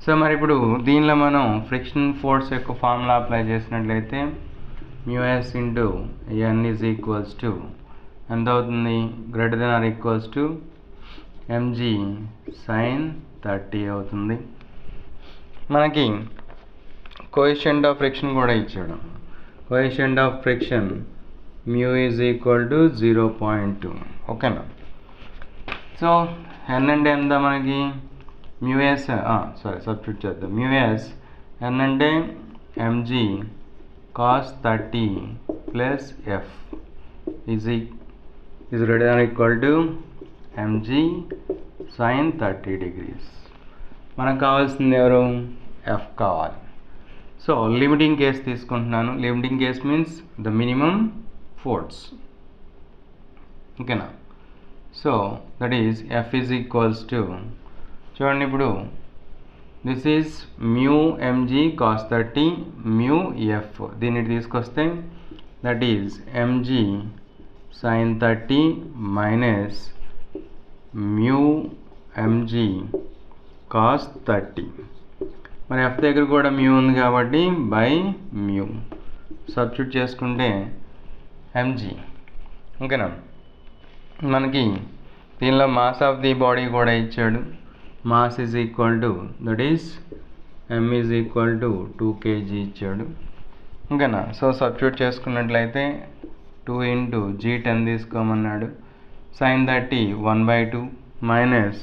So మరి ఇప్పుడు దీనిలో మనం friction force యొక్క formula apply చేసినట్లయితే μs into n is equals to ఎంత అవుతుంది? Greater than or equals to mg sin 30 అవుతుంది. మనకి కోఎఫిషియంట్ ఆఫ్ ఫ్రిక్షన్ కూడా ఇచ్చాడు. Coefficient of friction mu is equal to 0.2. ఓకేనా? సో n అంటే ఎంత మనకి? మ్యూఎస్ సబ్స్టిట్యూట్ చేద్దాం. మ్యూఎస్ n అంటే mg cos 30 plus F is greater than or equal to mg sin 30 degrees. మనకు కావాల్సింది ఎవరు? F కావాలి. సో లిమిటింగ్ కేస్ తీసుకుంటున్నాను. Limiting case means the minimum force. ఓకేనా? So that is F is equals to, చూడండి ఇప్పుడు this is mu mg cos 30 mu F, దీన్ని తీసుకొస్తే that is mg sin 30 minus mu mg cos 30. మరి F దగ్గర కూడా mu ఉంది కాబట్టి బై మ్యూ సబ్స్టిట్యూట్ చేసుకుంటే mg. ఓకేనా? మనకి దీనిలో మాస్ ఆఫ్ ది బాడీ కూడా ఇచ్చాడు. Mass is equal to that is m is equal to 2 kg ఇచ్చాడు. ఓకేనా? సో సబ్స్టిట్యూట్ చేసుకున్నట్లయితే 2 into g10 తీసుకోమన్నాడు. sin 30 1/2 minus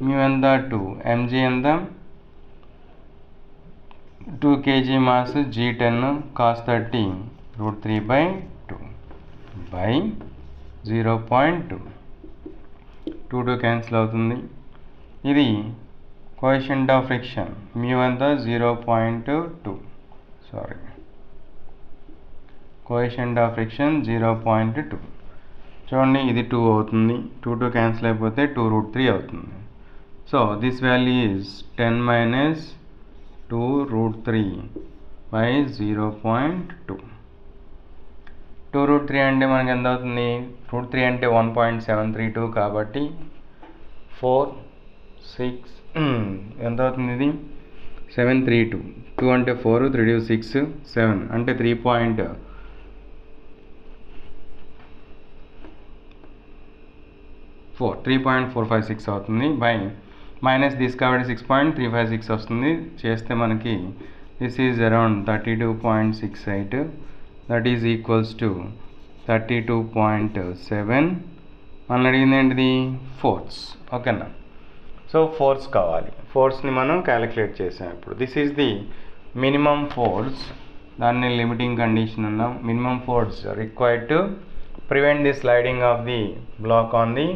mu ఎంత 2, mg ఎంత 2 kg mass, g10 cos 30 √3/2 by 0.2. 2 cancel అవుతుంది. ఇది కోఎఫిషియంట్ ఆఫ్ ఫ్రిక్షన్ మ్యూ ఎంత 0.2, కోఎఫిషియంట్ ఆఫ్ ఫ్రిక్షన్ 0.2. చూడండి ఇది 2 అవుతుంది. 2 క్యాన్సిల్ అయిపోతే 2√3 అవుతుంది. So this value is 10 minus 2√3 by 0.2. 2√3 అంటే మనకి ఎంత అవుతుంది? √3 అంటే 1.732 కాబట్టి 4 6 ఎంత అవుతుంది? ఇది 732. 2 అంటే 4, 3 6 7 అంటే 3.456 అవుతుంది. బై మైనస్ దిస్ కాబట్టి 6.356 వస్తుంది. చేస్తే మనకి this is around 32.68, that is equals to 32.7. మనం అడిగింది ఏంటిది? ఫోర్స్. ఓకేనా? సో ఫోర్స్ కావాలి. ఫోర్స్ని మనం క్యాలిక్యులేట్ చేసాం. ఇప్పుడు this is the minimum force, దాన్ని లిమిటింగ్ కండిషన్ అన్నాం. Minimum force required to prevent the sliding of the block on the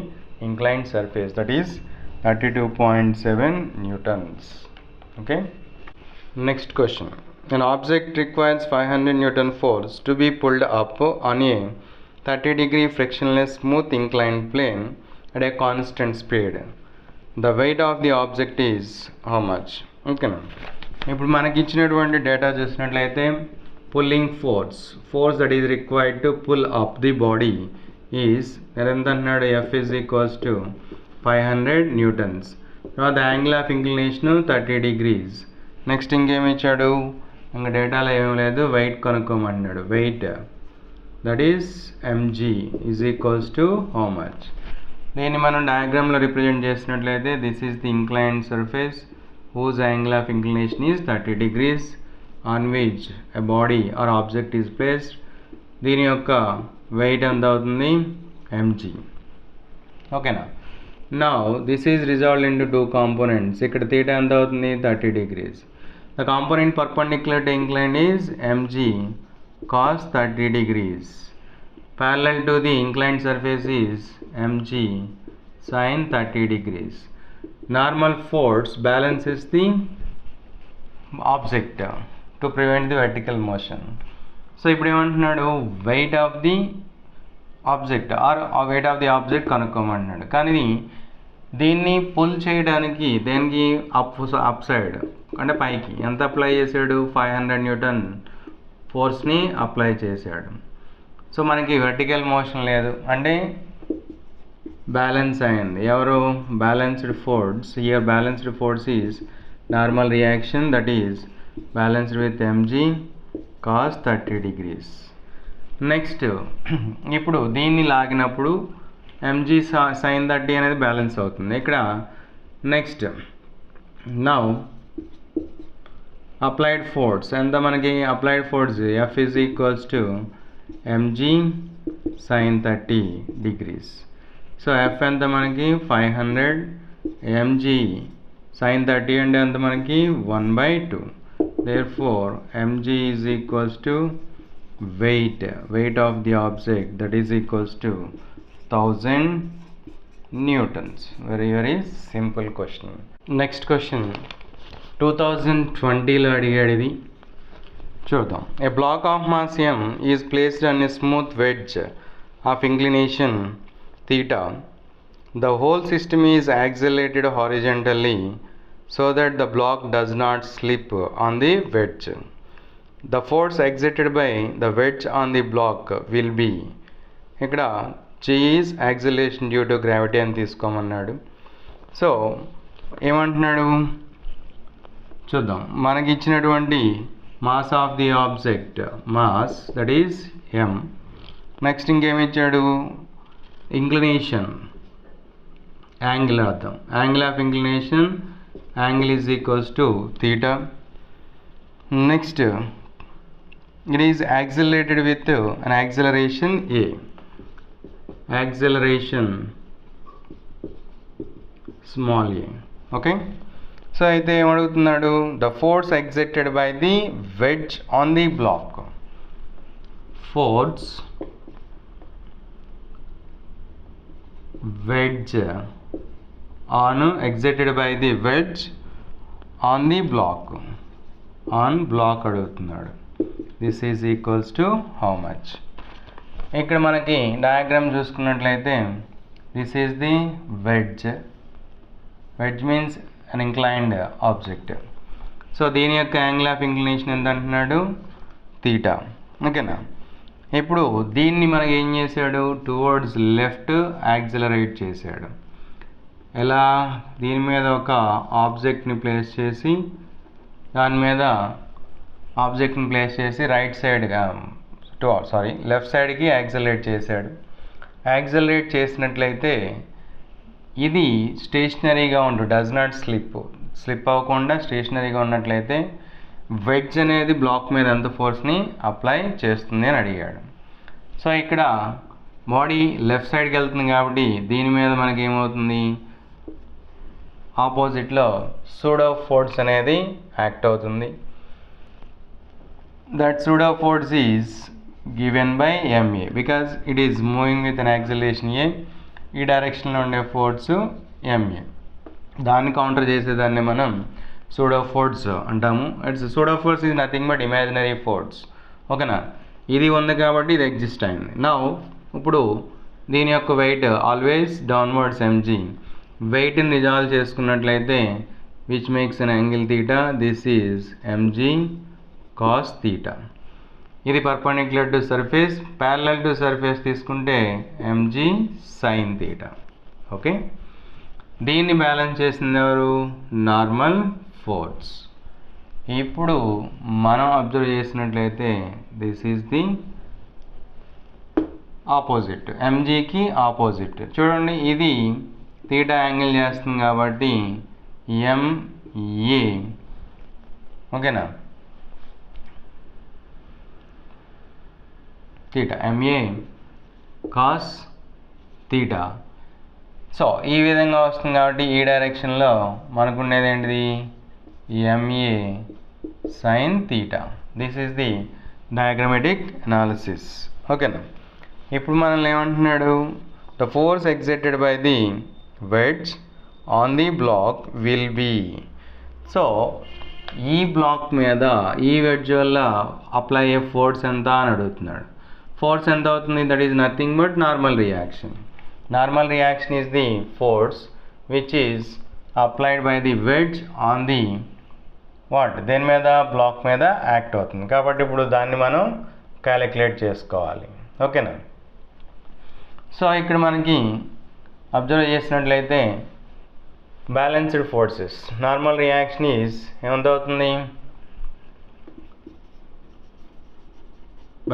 inclined surface, that is 32.7 newtons. Okay, next question. An object requires 500 newton force to be pulled up on a 30-degree frictionless smooth inclined plane at a constant speed. The weight of the object is how much? Okay, ఇప్పుడు మనకి ఇచ్చినటువంటి data చూసినట్లయితే pulling force that is required to pull up the body is ఎంత అంటున్నాడు? F is equals to 500 newtons. తర్వాత angle of inclination 30 degrees. Next ఇంకేమి ఇచ్చాడు? ఇంకా డేటాలో ఏమీ లేదు, వెయిట్ కనుక్కోమన్నాడు. Weight that is mg is equals to how much? దీన్ని మనం డయాగ్రామ్లో రిప్రజెంట్ చేసినట్లయితే this is the inclined surface whose angle of inclination is 30 degrees on which a body or object is placed. దీని యొక్క వెయిట్ ఎంత అవుతుంది mg. ఓకేనా. Now this is resolved into two components. ఇక్కడ థీటా ఎంత అవుతుంది 30 degrees. The component perpendicular to inclined is mg cos 30 degrees. Parallel to the inclined surface is mg sin 30 degrees. Normal force balances the object to prevent the vertical motion. So ఇప్పుడు ఏమంటున్నాడు weight of the object or weight of the object కనుక్కోమంటున్నాడు. కానీ దీన్ని pull చేయడానికి దేనికి up side అంటే పైకి ఎంత అప్లై చేశాడు 500 Newton ఫోర్స్ని అప్లై చేశాడు. సో మనకి వెర్టికల్ మోషన్ లేదు అంటే బ్యాలెన్స్ అయింది. ఎవరు balanced force. Here balanced force is normal reaction that is balanced with mg cos 30 degrees. Next ఇప్పుడు దీన్ని లాగినప్పుడు mg sin 30 అనేది బ్యాలెన్స్ అవుతుంది ఇక్కడ. నెక్స్ట్ నౌ అప్లైడ్ ఫోర్స్ ఎంత మనకి applied force F is equals to mg sin 30 degrees. So F ఎంత మనకి 500 mg sin 30 అంటే ఎంత మనకి 1/2. therefore mg is equals to weight of the object that is equals to 1000 newtons. Very simple question. Next question 2020లో అడిగాడు ఇది. చూద్దాం. A block of mass m is placed on a smooth wedge of inclination theta. The whole system is accelerated horizontally so that the block does not slip on the wedge. The force exerted by the wedge on the block will be ఇక్కడ G is acceleration due to gravity అని తీసుకోమన్నాడు. So ఏమంటున్నాడు చూద్దాం. మనకి ఇచ్చినటువంటి mass of the object mass that is m. Next ఇంకేమిచ్చాడు inclination angle అర్థం. Angle of inclination angle is equals to theta. Next it is accelerated with an acceleration a. Acceleration small a. Okay. So అయితే ఏమడుగుతున్నాడు the force exerted by the wedge on the block. Force wedge exerted by the wedge on the block అడుగుతున్నాడు. This is equals to how much. ఇక్కడ మనకి diagram చూసుకున్నట్లయితే this is the wedge. Wedge means an inclined object. So దీని యొక్క angle of inclination ఎంత అంటున్నాడు theta. ఓకేనా. ఇప్పుడు దీన్ని మనకి ఏం చేశాడు టువర్డ్స్ లెఫ్ట్ యాక్సిలరేట్ చేశాడు. ఎలా దీని మీద ఒక ఆబ్జెక్ట్ని ప్లేస్ చేసి దాని మీద ఆబ్జెక్ట్ని ప్లేస్ చేసి రైట్ సైడ్గా లెఫ్ట్ సైడ్కి యాక్సిలరేట్ చేశాడు. యాక్సిలరేట్ చేసినట్లయితే ఇది స్టేషనరీగా ఉండు డస్ నాట్ స్లిప్ అవ్వకుండా స్టేషనరీగా ఉన్నట్లయితే వెడ్జ్ అనేది బ్లాక్ మీద ఎంత ఫోర్స్ని అప్లై చేస్తుంది అని అడిగాడు. సో ఇక్కడ బాడీ లెఫ్ట్ సైడ్కి వెళ్తుంది కాబట్టి దీని మీద మనకి ఏమవుతుంది ఆపోజిట్లో సూడో ఫోర్స్ అనేది యాక్ట్ అవుతుంది. That pseudo force is given by MA because it is moving with an acceleration a. ఈ డైరెక్షన్లో ఉండే ఫోర్స్ ఎంఏ. దాన్ని కౌంటర్ చేసేదాన్ని మనం సూడో ఫోర్స్ అంటాము. It's pseudo force is nothing but imaginary force. ఓకేనా. ఇది ఉంది కాబట్టి ఇది ఎగ్జిస్ట్ అయింది. నౌ ఇప్పుడు దీని యొక్క వెయిట్ ఆల్వేస్ డౌన్వర్డ్స్ mg. వెయిట్ని రిజాల్వ్ చేసుకున్నట్లయితే which makes an angle theta. This is mg cos theta. ఇది perpendicular to surface. Parallel to surface తీసుకుంటే mg sin థీటా. ఓకే. దీన్ని బ్యాలెన్స్ చేసింది ఎవరు నార్మల్ ఫోర్స్. ఇప్పుడు మనం అబ్జర్వ్ చేసినట్లయితే దిస్ ఈజ్ ది ఆపోజిట్, ఎంజీకి ఆపోజిట్. చూడండి ఇది తీటా యాంగిల్ చేస్తుంది కాబట్టి ఎంఏ, ఓకేనా, theta MA cos theta. So ఈ విధంగా వస్తుంది కాబట్టి ఈ డైరెక్షన్లో మనకు ఉండేది ఏంటిది, M A sine theta. This is the diagrammatic analysis, ఓకేనా. ఇప్పుడు మనల్ని ఏమంటున్నాడు, the force exerted by the wedge on the block will be. So ఈ బ్లాక్ మీద ఈ వెడ్జ్ వల్ల అప్లై అయ్యే ఫోర్స్ ఎంత అని అడుగుతున్నాడు. ఫోర్స్ ఎంత అవుతుంది, that is nothing but normal reaction. Normal reaction is the force which is applied by the wedge on the what, దేని మీద, బ్లాక్ మీద యాక్ట్ అవుతుంది. కాబట్టి ఇప్పుడు దాన్ని మనం క్యాలిక్యులేట్ చేసుకోవాలి, ఓకేనా. సో ఇక్కడ మనకి అబ్జర్వ్ చేసినట్లయితే balanced forces, normal reaction is ఏమంత అవుతుంది,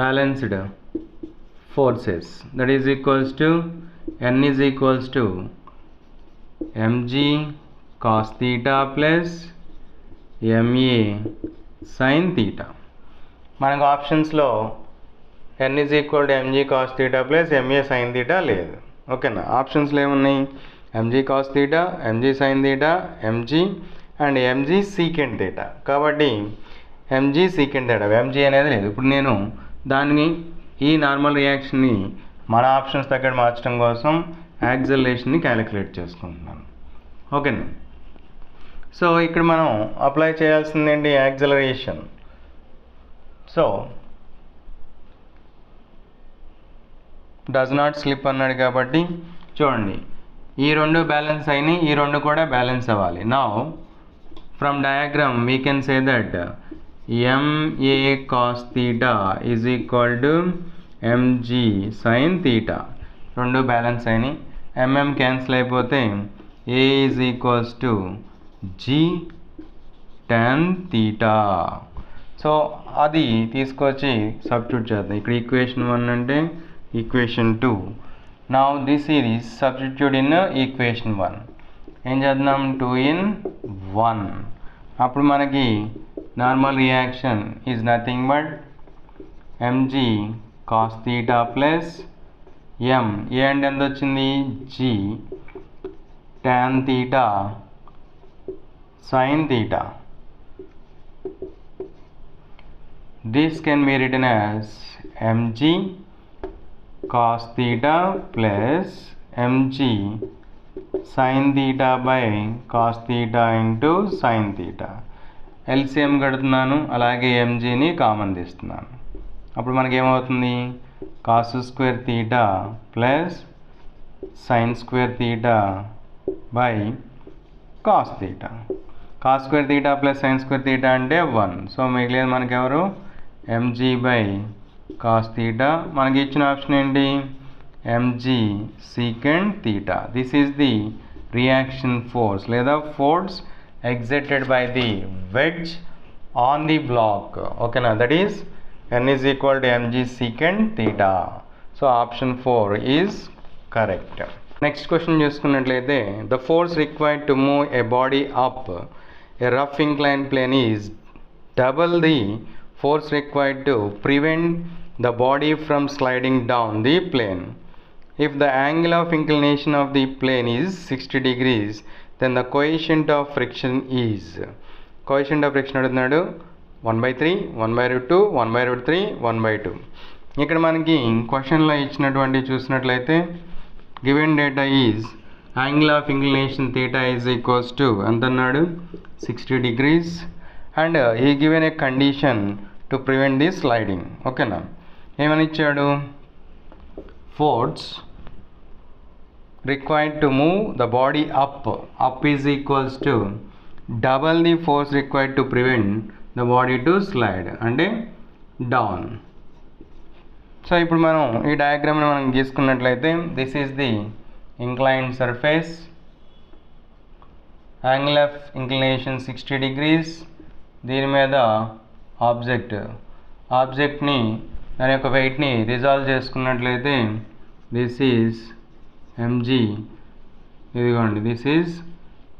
balanced forces, that is equals to n is equals to mg cos theta plus ma sin theta. మనకు ఆప్షన్స్లో n is equal to mg cos theta plus ma sin theta లేదు, ఓకేనా. ఆప్షన్స్లో ఏమున్నాయి, mg cos theta, mg sin theta, mg and mg secant theta. కాబట్టి mg secant theta, mg అనేది లేదు. ఇప్పుడు నేను దాన్ని ఈ నార్మల్ రియాక్షన్ని మన ఆప్షన్స్ దగ్గర మార్చడం కోసం యాక్సలరేషన్ని క్యాలిక్యులేట్ చేసుకుంటున్నాను, ఓకేనా. సో ఇక్కడ మనం అప్లై చేయాల్సింది ఏంటి, acceleration. So does not slip అన్నాడు కాబట్టి చూడండి ఈ రెండు బ్యాలెన్స్ అయినాయి, ఈ రెండు కూడా బ్యాలెన్స్ అవ్వాలి. Now from diagram we can say that MA cos theta is equal to MG sin theta. రెండు బ్యాలెన్స్ అయినాయి, MM క్యాన్సిల్ అయిపోతే A is equals to G tan theta. So అది తీసుకొచ్చి సబ్స్టిట్యూట్ చేద్దాం. ఇక్కడ ఈక్వేషన్ 1 అంటే equation 2. Now this is substitute in equation 1. ఏం చేద్దాం, 2 in 1. అప్పుడు మనకి normal reaction is nothing but mg cos theta plus m, ఏ అంటే ఎంత వచ్చింది, g tan theta sin theta. This can be written as mg cos theta plus mg sin theta by cos theta into sin theta. LCM కడుతున్నాను, అలాగే ఎంజీని common తీస్తున్నాను. అప్పుడు మనకి ఏమవుతుంది, cos square theta plus sine square theta by cos theta. Cos square theta plus sine square theta అంటే 1. So మిగిలేదు మనకి ఎవరు, MG by cos theta. మనకి ఇచ్చిన ఆప్షన్ ఏంటి, MG secant theta. This is the reaction force లేదా force exerted by the wedge on the block, okay na, that is n is equal to mg secant theta. So option 4 is correct. Next question chuskunnatlaithe, the force required to move a body up a rough inclined plane is double the force required to prevent the body from sliding down the plane. If the angle of inclination of the plane is 60 degrees, then the coefficient of friction is, coefficient of friction అడుగుతున్నాడు 1/3, 1/2, 1/3, 1/2. ఇక్కడ మనకి క్వశ్చన్లో ఇచ్చినటువంటి చూసినట్లయితే given data is angle of inclination theta is equals to ఎంత అన్నాడు, 60 degrees and ఈ given a condition to prevent the sliding, ఓకేనా. ఏమని ఇచ్చాడు, force required to move the body up is equals to double the force required to prevent the body to slide అంటే down. So ఇప్పుడు మనం ఈ డయాగ్రామ్ని మనం గీసుకున్నట్లయితే this is the inclined surface, angle of inclination 60 degrees, దీని మీద ఆబ్జెక్ట్ని దాని యొక్క వెయిట్ని రిజాల్వ్ చేసుకున్నట్లయితే దిస్ ఈజ్ mg, ఇదిగోండి this is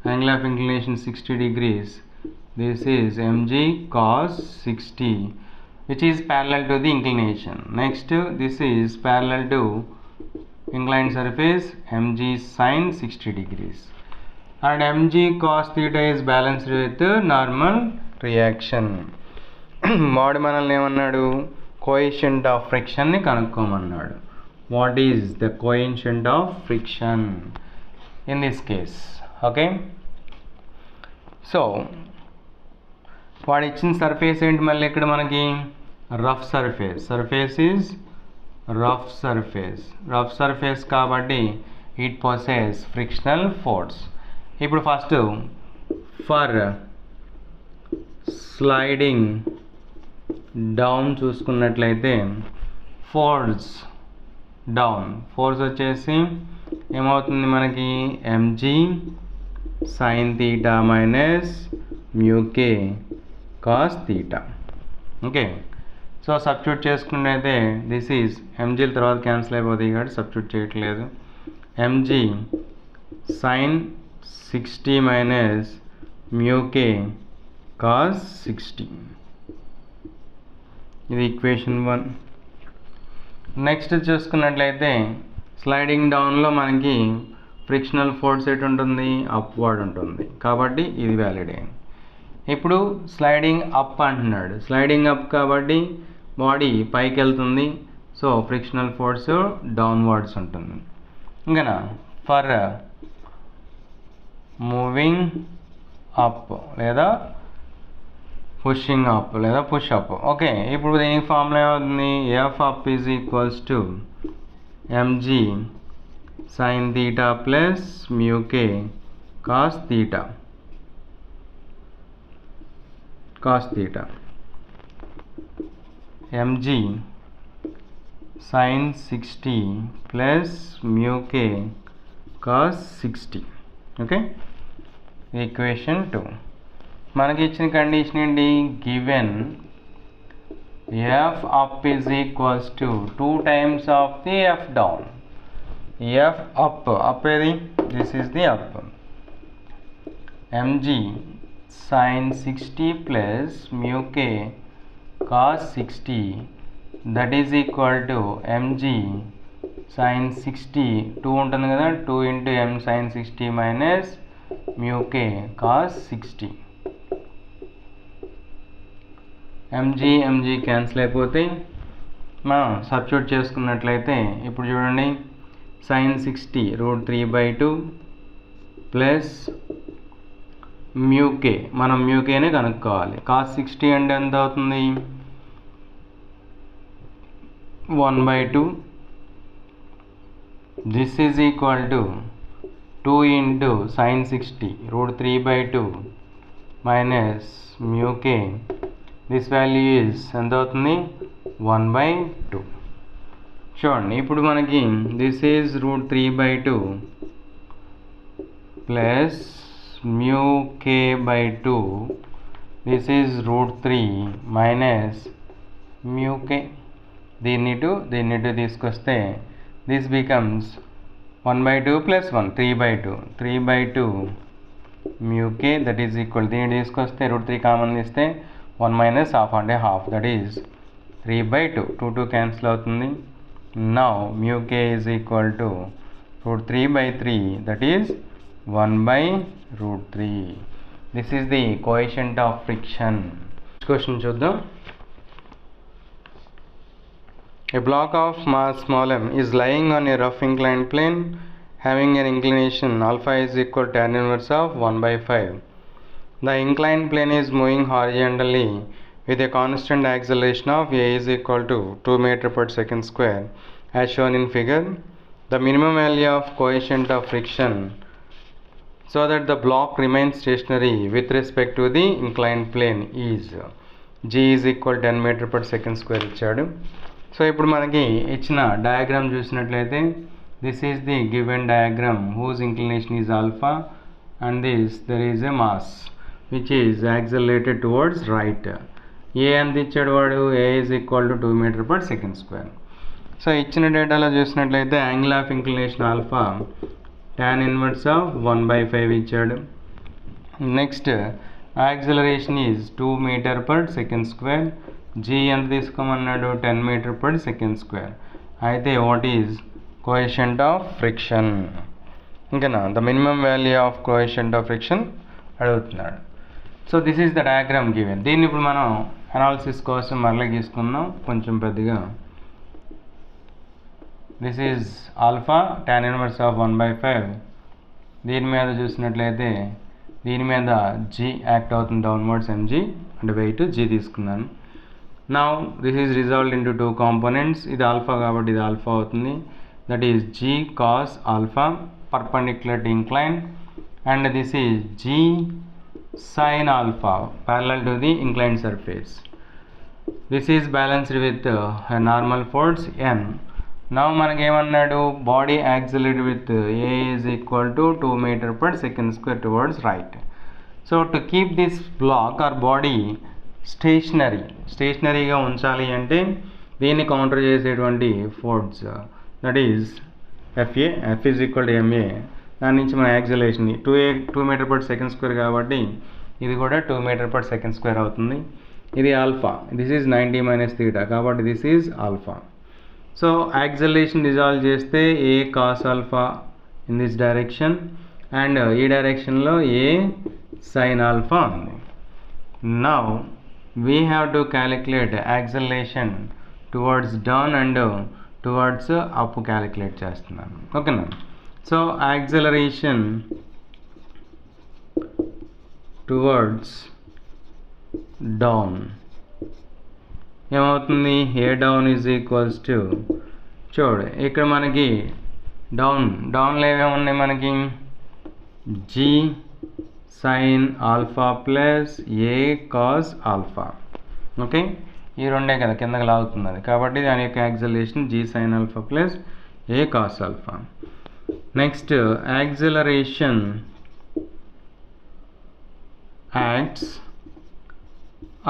angle of inclination 60 degrees, this is mg cos 60 which is parallel to the inclination. Next this is parallel to inclined surface mg sin 60 degrees, and mg cos theta is balanced with normal reaction. మోడ్ మనల్ని ఏమన్నాడు, coefficient of ఫ్రిక్షన్ని కనుక్కోమన్నాడు. What is the coefficient of friction in this case? Okay, so వాడు ఇచ్చిన surface ఏంటి మళ్ళీ ఇక్కడ మనకి rough surface. Surface is rough surface. Rough surface కాబట్టి ఇట్ పొసెస్ ఫ్రిక్షనల్ ఫోర్స్. ఇప్పుడు ఫస్ట్ ఫర్ స్లైడింగ్ డౌన్ చూసుకున్నట్లయితే ఫోర్స్ డౌన్, ఫోర్స్ వచ్చేసి ఏమవుతుంది మనకి mg sin theta minus μk cos theta. Okay, so substitute చేసుకున్నట్లయితే దిస్ ఈజ్ mgల తర్వాత cancel అయిపోతాయి కాబట్టి సబ్స్టిట్యూట్ చేయట్లేదు. mg sin 60 minus μk cos 60, ఇది ఈక్వేషన్ 1. నెక్స్ట్ చూసుకున్నట్లయితే స్లైడింగ్ డౌన్లో మనకి ఫ్రిక్షనల్ ఫోర్స్ ఎటు ఉంటుంది, అప్వర్డ్ ఉంటుంది కాబట్టి ఇది వ్యాలిడ్ అయింది. ఇప్పుడు స్లైడింగ్ అప్ అంటున్నాడు. స్లైడింగ్ అప్ కాబట్టి బాడీ పైకి వెళ్తుంది, సో ఫ్రిక్షనల్ ఫోర్స్ డౌన్వర్డ్స్ ఉంటుంది. ఇంకా ఫర్ మూవింగ్ అప్ లేదా పుషింగ్ అప్ లేదా పుష్ అప్. ఓకే, ఇప్పుడు దీనికి ఫార్ములా ఏమవుతుంది, F up is equals to mg sin theta plus μk cos theta. mg sin 60 plus μk cos 60. Okay, equation 2. మనకి ఇచ్చిన condition ఏంటి, given f up is equals to 2 times of the f down. f up ఏది, this is the up. mg sin 60 plus μk cos 60, that is equal to mg sin 60, 2 ఉంటుంది కదా, 2 into m sin 60 minus μk cos 60. mg cancel అయిపోతే మనం substitute చేసుకున్నట్లయితే ఇప్పుడు చూడండి sin 60 √3/2 plus μk, మనం μkనే కనుక్కోవాలి. cos 60 అంటే ఎంత అవుతుంది, 1/2. This is equal to 2 into sin 60 √3/2 minus μk. This value is ఎంత అవుతుంది, 1/2. చూడండి ఇప్పుడు మనకి this is √3/2 plus μk/2, this is √3 minus μk. దీన్ని టు తీసుకొస్తే this becomes 1/2 plus 1 3/2 μk, that is equal, దీన్ని తీసుకొస్తే √3 కామన్ తీస్తే 1 minus half అంటే హాఫ్, దట్ ఈజ్ 3/2. 2 క్యాన్సిల్ అవుతుంది. Now μk is equal to √3/3, that is 1/√3. This is the coefficient of friction. Question చూద్దాం. A block of mass small m is lying on a rough inclined plane having an inclination alpha is equal to tan inverse of 1/5. The inclined plane is moving horizontally with a constant acceleration of a is equal to 2 meter per second square as shown in figure. The minimum value of coefficient of friction so that the block remains stationary with respect to the inclined plane is g is equal to 10 meter per second square ఇచ్చాడు. So ఇప్పుడు మనకి ఇచ్చిన diagram చూసినట్లయితే this is the given diagram whose inclination is alpha and there is a mass which is accelerated towards right. A ఎంత ఇచ్చాడు వాడు, a is equal to 2 metre per second square. So ఇచ్చిన డేటాలో చూసినట్లయితే angle of inclination alpha tan inverse of 1/5 ఇచ్చాడు. Next acceleration is 2 metre per second square. G ఎంత తీసుకోమన్నాడు, 10 metre per second square. అయితే what is coefficient of friction, ఇంకేనా the minimum value of coefficient of friction అడుగుతున్నాడు. So this is the diagram given. దీన్ని ఇప్పుడు మనం analysis కోసం మరలా గీసుకుందాం కొంచెం పెద్దగా. This is alpha tan inverse of 1/5. దీని మీద చూసినట్లయితే దీని మీద జీ యాక్ట్ అవుతుంది, డౌన్వర్డ్స్ ఎంజీ అంటే వెయిట్ జీ తీసుకున్నాను. Now this is resolved into 2 components. ఇది ఆల్ఫా కాబట్టి ఇది ఆల్ఫా అవుతుంది, that is g cos alpha perpendicular to incline, and this is G sin alpha parallel to the inclined surface. This is balanced with a normal force n. Now మనకి ఏమన్నాడు, body accelerate with a is equal to 2 meter per second square towards right. So to keep this block or body స్టేషనరీగా ఉంచాలి అంటే దీన్ని counter చేసేటువంటి force that is FA, F is equal to MA. దాని నుంచి మన acceleration 2 metre per second square కాబట్టి ఇది కూడా 2 మీటర్ పర్ సెకండ్ స్క్వేర్ అవుతుంది. ఇది alpha, this is 90 minus theta కాబట్టి this is alpha. So acceleration dissolve చేస్తే a cos alpha in this direction and ఈ డైరెక్షన్లో ఏ సైన్ ఆల్ఫా ఉంది. Now we have to calculate acceleration towards down and towards up calculate చేస్తున్నాను, ఓకేనా. So acceleration towards down ఏమవుతుంది, a down is equals to, చూడు ఇక్కడ మనకి డౌన్లో ఏమేమి ఉన్నాయి మనకి, g sign alpha plus a cos alpha, okay ఈ రెండే కదా కిందకి లాగుతున్నది కాబట్టి దాని యొక్క acceleration g sign alpha plus a cos alpha. Next acceleration acts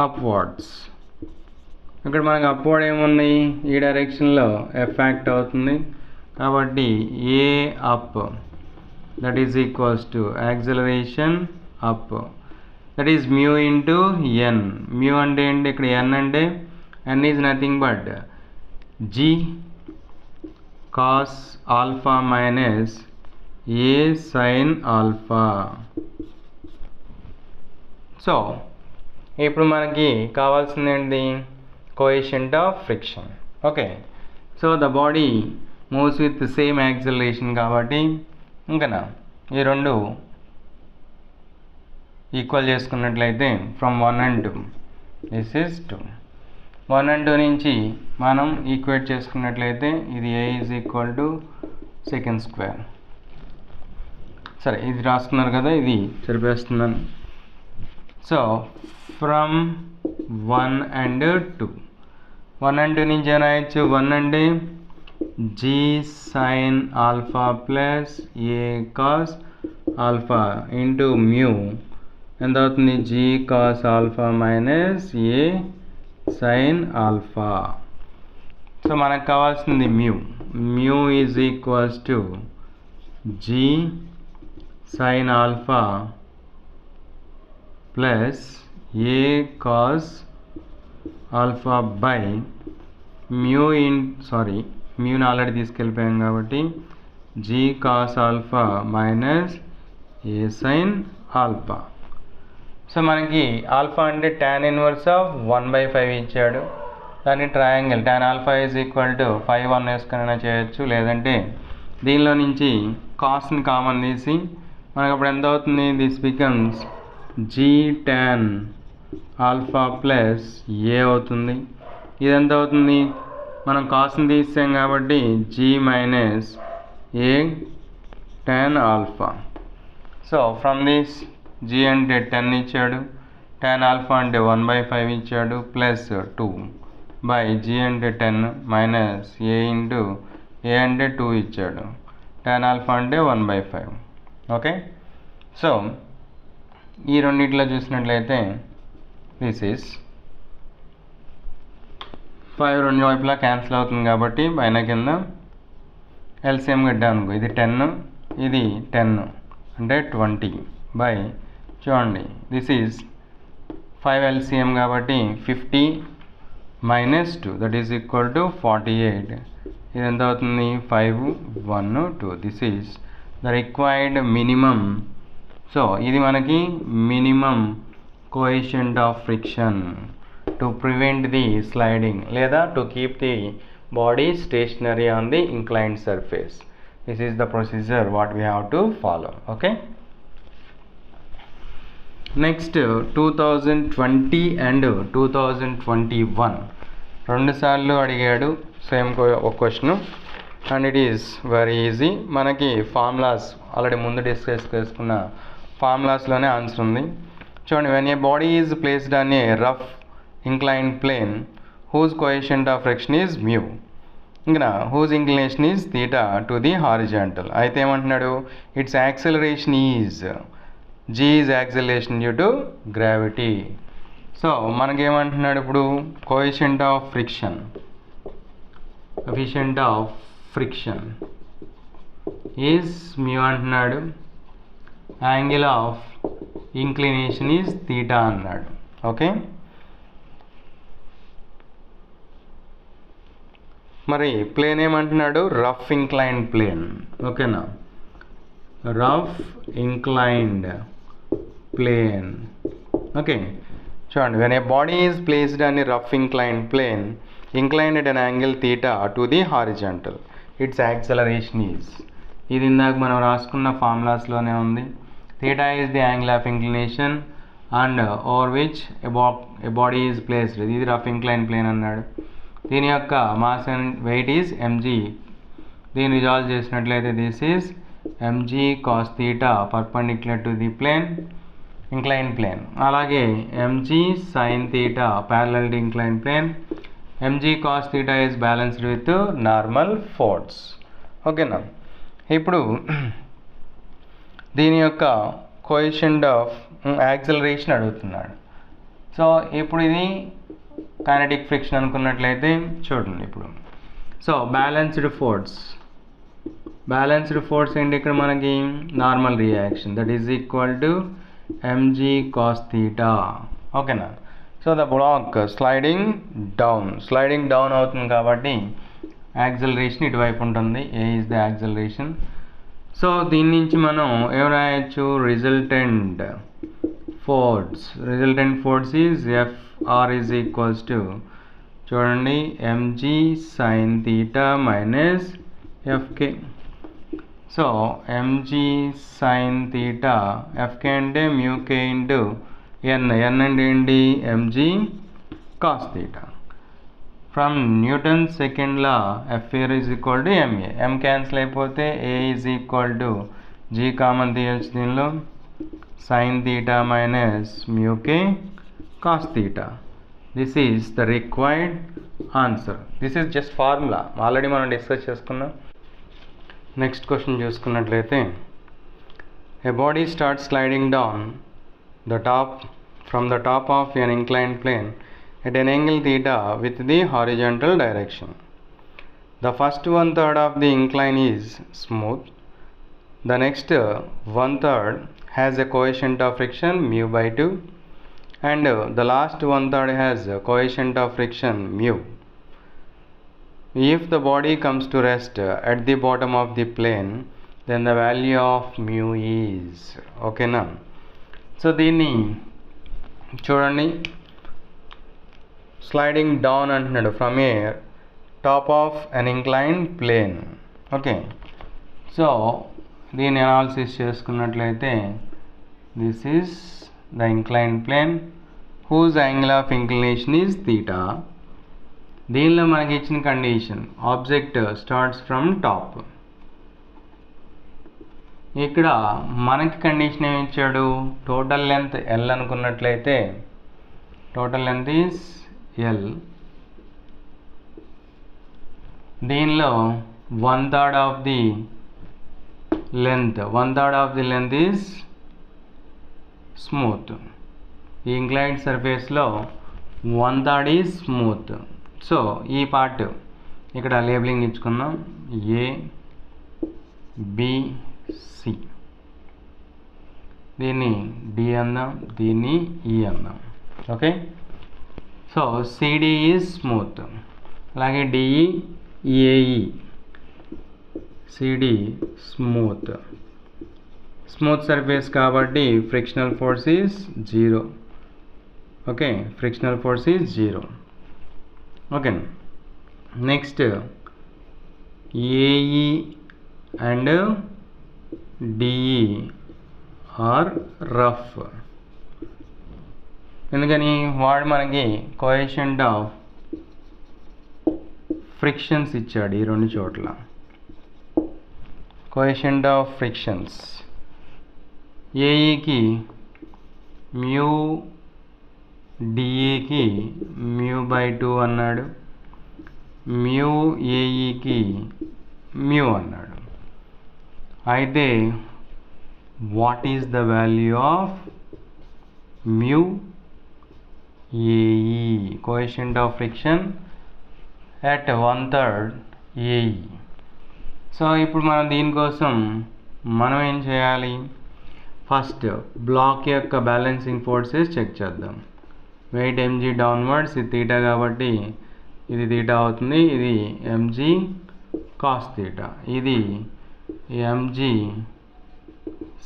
upwards. ఇక్కడ మనకు అప్వర్డ్ ఏమున్నాయి, ఈ డైరెక్షన్లో ఎఫ్ యాక్ట్ అవుతుంది కాబట్టి a of that is equals to acceleration of that is mu into N. Mu అంటే ఏంటి, ఇక్కడ ఎన్ అంటే N is nothing but g cos alpha minus a sign alpha. So ఇప్పుడు మనకి కావాల్సింది ఏంటి, coefficient of friction, okay. So the body moves with same acceleration కాబట్టి ఇంకనా ఈ రెండు ఈక్వల్ చేసుకున్నట్లయితే from 1 and 2 this is 2. 1 and 2 నుంచి మనం ఈక్వేట్ చేసుకున్నట్లయితే ఇది a is equal to second square. సరే ఇది రాస్తున్నారు కదా, ఇది సరిపేస్తున్నాను. సో ఫ్రమ్ 1 and 2, 1 and 2 నుంచి ఏం రాయొచ్చు, 1 అంటే g sign alpha plus a cos alpha into mu ఎంత అవుతుంది, g cos alpha minus a sign alpha. So మనకు కావాల్సింది mu is equals to g sign alpha plus a cos alpha by మ్యూని already తీసుకెళ్ళిపోయాం కాబట్టి g cos alpha minus a sign alpha. So మనకి alpha అంటే tan inverse of 1/5 ఇచ్చాడు, దాన్ని triangle tan alpha is equal to 5/1 వేసుకునైనా చేయొచ్చు, లేదంటే దీనిలో నుంచి కాస్ట్ని కామన్ తీసి మనకు అప్పుడు ఎంత అవుతుంది, this becomes g tan alpha plus a అవుతుంది. ఇది ఎంత అవుతుంది, మనం కాస్ట్ని తీసాం కాబట్టి g minus a tan alpha. So from this g అంటే 10 ఇచ్చాడు, tan ఆల్ఫా అంటే 1/5 ఇచ్చాడు ప్లస్ 2 బై జీ అంటే 10 మైనస్ ఏ ఇంటూ ఏ అంటే 2 ఇచ్చాడు, tan ఆల్ఫా అంటే 1/5, ఓకే. సో ఈ రెండిట్లో చూసినట్లయితే దిస్ ఈస్ 5 రెండు వైపులా క్యాన్సిల్ అవుతుంది కాబట్టి పైన కింద ఎల్సిఎం కట్టాం అనుకో, ఇది 10, ఇది 10 అంటే 20 బై చూడండి దిస్ ఈజ్ 5 ఎల్సిఎం కాబట్టి 50 minus 2 that is equal to 48. ఇది ఎంత అవుతుంది? 5 1 2. This is the required minimum. So ఇది మనకి minimum coefficient of friction to prevent the sliding లేదా to keep the body stationary on the inclined surface. This is the procedure what we have to follow. Okay. Next 2020 and 2021 రెండు సార్లు అడిగాడు same ఒక question and it is very easy. మనకి formulas already ముందు discuss చేసుకున్న ఫార్ములాస్లోనే answer ఉంది. చూడండి, when a body is placed on a rough inclined plane whose coefficient of friction is mu, ఇంకా whose inclination is theta to the horizontal. అయితే ఏమంటున్నాడు? its acceleration is g is acceleration due to gravity. So మనకేమంటున్నాడు ఇప్పుడు? coefficient of friction is mu అంటున్నాడు, angle of inclination is theta అన్నాడు. Okay, మరి plane ఏమంటున్నాడు? Rough inclined plane. ఓకేనా, rough inclined plane. Okay, చూడండి, when a body is placed on a rough inclined plane inclined at an angle theta to the horizontal, its acceleration is, ఇది ఇందాక మనం రాసుకున్న ఫార్ములాస్లోనే ఉంది. theta is the angle of inclination and over which a body is placed. ఇది rough inclined plane అన్నాడు. దీని యొక్క mass and weight is mg. దీన్ని రిజాల్వ్ చేసినట్లయితే this is mg cos theta perpendicular to the plane, incline plane. అలాగే mg sin theta parallel to inclined plane. mg cos theta is balanced with normal force. ఓకేనా, ఇప్పుడు దీని యొక్క coefficient of acceleration అడుగుతున్నాడు. So ఇప్పుడు ఇది kinetic friction అనుకున్నట్లయితే చూడండి ఇప్పుడు. సో బ్యాలెన్స్డ్ ఫోర్స్ ఏంటి ఇక్కడ మనకి? Normal reaction, that is equal to mg cos theta. ఓకేనా, so the block sliding down అవుతుంది కాబట్టి యాక్సిలరేషన్ ఇటువైపు ఉంటుంది. A is the acceleration. So దీని నుంచి మనం ఏం రాయొచ్చు? Resultant force is FR is equals to, చూడండి, mg sin theta minus FK. So mg sin theta FK అంటే μk ఇంటూ n అంటే ఏంటి? mg cos theta. From Newton second law FA is equal to MA. M cancel అయిపోతే A is equal to G common తీయచ్చు దీనిలో, sin theta minus μk cos theta. This is the required answer. This is just formula, already మనం discuss చేసుకున్నాం. Next question చూసుకున్నట్లయితే, a body start sliding down from the top of an inclined plane at an angle theta with the horizontal direction. The first 1/3 of the incline is smooth. The next 1/3 has a coefficient of friction mu by 2 and the last 1/3 has a coefficient of friction mu. If the body comes to rest at the bottom of the plane, then the value of mu is. Okay na? So దీన్ని చూడండి, sliding down అంటున్నాడు from a top of an inclined plane. Okay, so దీన్ని analysis చేసుకున్నట్లయితే this is the inclined plane whose angle of inclination is theta. దీనిలో మనకి ఇచ్చిన condition object starts from top. ఇక్కడ మనకి కండిషన్ ఏమి ఇచ్చాడు? టోటల్ లెంత్ L అనుకున్నట్లయితే టోటల్ లెంత్ ఈజ్ L. దీనిలో 1/3 of the length is smooth. ఈ ఇంక్లైన్డ్ సర్ఫేస్లో 1/3 ఈజ్ స్మూత్. సో ఈ పార్ట్ ఇక్కడ లేబులింగ్ ఇచ్చుకుందాం, ఏ బి సి, దీన్ని డి అందాం, దీన్ని ఈ అందాం. Okay, so CD is smooth, అలాగే DE AE, CD smooth, smooth surface కాబట్టి frictional force is 0. Okay, frictional force is 0. Okay, next AE and DE are rough. ఎందుకని? వాడు మనకి కోఎఫిషియంట్ ఆఫ్ ఫ్రిక్షన్స్ ఇచ్చాడు ఈ రెండు చోట్ల. కోఎఫిషియంట్ ఆఫ్ ఫ్రిక్షన్స్ ఏఈకి మ్యూ, డిఈకి μ/2 అన్నాడు, మ్యూ ఏఈకి మ్యూ అన్నాడు. అయితే what is the value of mu AE? Coefficient of friction at 1/3 AE. So ఇప్పుడు మనం దీనికోసం మనం ఏం చేయాలి? ఫస్ట్ బ్లాక్ యొక్క బ్యాలెన్సింగ్ ఫోర్సెస్ చెక్ చేద్దాం. వెయిట్ ఎంజీ డౌన్వర్డ్స్, ఇది తీటా కాబట్టి ఇది తీటా అవుతుంది, ఇది ఎంజీ కాస్ తీటా, ఇది MG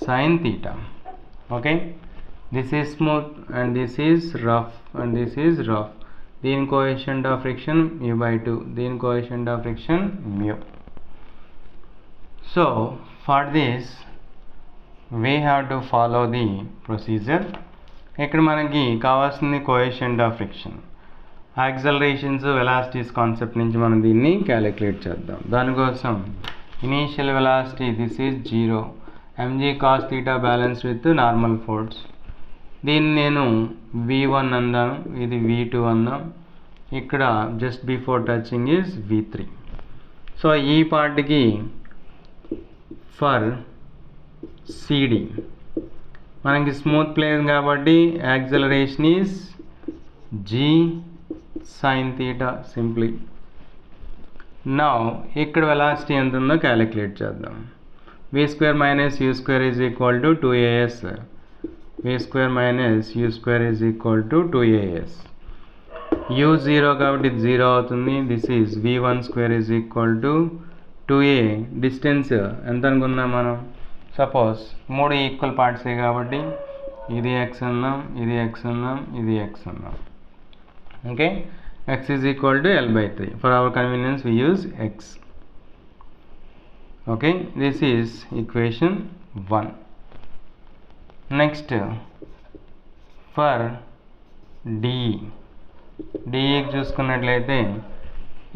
sine theta. Okay, this is smooth and this is rough and this is rough. దీని కోఎఫిషియంట్ ఆఫ్ ఫ్రిక్షన్ μ/2, దీని coefficient of friction mu. So for this we have to follow the procedure. ఇక్కడ మనకి కావాల్సింది coefficient of friction. Accelerations, velocities concept నుంచి మనం దీన్ని calculate చేద్దాం. దానికోసం initial velocity this is 0, MG cos theta balance with normal force. దీన్ని నేను v1 అందాను, ఇది v2 అందాం, ఇక్కడ just before touching is v3. So ఈ పార్ట్కి ఫర్ సిడి మనకి స్మూత్ ప్లేన్ కాబట్టి acceleration is g sin theta simply. Now ఇక్కడ వెలాసిటీ ఎంత ఉందో క్యాలిక్యులేట్ చేద్దాం. v² - u² is equal to 2as, v² - u² is equal to 2as. u 0 కాబట్టి ఇది 0 అవుతుంది. This is v1² is equal to 2a. Distance ఎంత అనుకున్నాం మనం? సపోజ్ 3 ఈక్వల్ పార్ట్సే కాబట్టి ఇది x అన్నాం, ఇది x అన్నాం, ఇది x అన్నాం. Okay, x is equal to l/3. For our convenience we use x. Okay, this is equation 1. Next for డిఈకి చూసుకున్నట్లయితే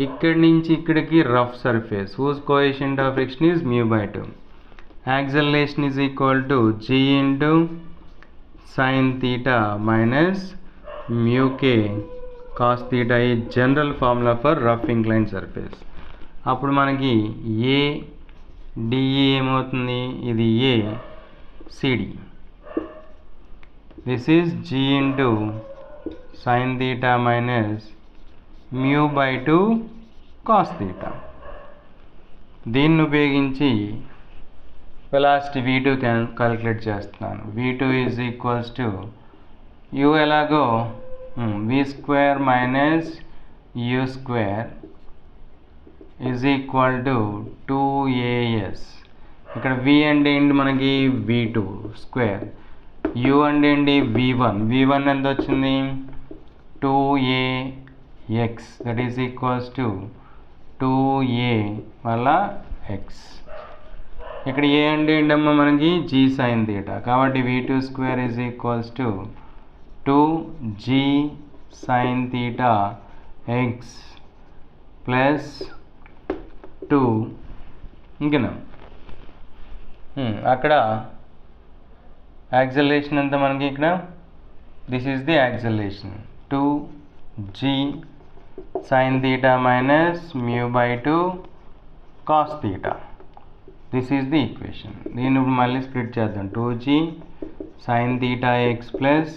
ఇక్కడి నుంచి ఇక్కడికి rough surface whose coefficient of friction is μ/2. Acceleration is equal to g into sin theta minus μk cos theta ఈ general formula for rough incline surface. అప్పుడు మనకి a DE ఏమవుతుంది? ఇది a CD. This is g into sin theta minus μ/2 cos theta. దీన్ని ఉపయోగించి velocity v2 calculate చేస్తున్నాను. v2 is equals to u ఎలాగో v² - u² is equal to 2as. ఇక్కడ v అంటే ఏంటి మనకి? v2². u అంటే ఏంటి? v1 ఎంత వచ్చింది? 2ax, that is equals to 2a వల్ల x. ఇక్కడ ఏ అంటే ఏంటమ్మా మనకి? g sin theta, కాబట్టి v2² is equals to 2g sin theta x plus 2. ఇంకేనా? అక్కడ యాక్సలరేషన్ ఎంత మనకి? ఇక్కడ this is the acceleration 2g sin theta minus μ/2 cos theta. This is the equation. దీన్ని ఇప్పుడు మళ్ళీ స్ప్లిట్ చేద్దాం. 2g sin theta x plus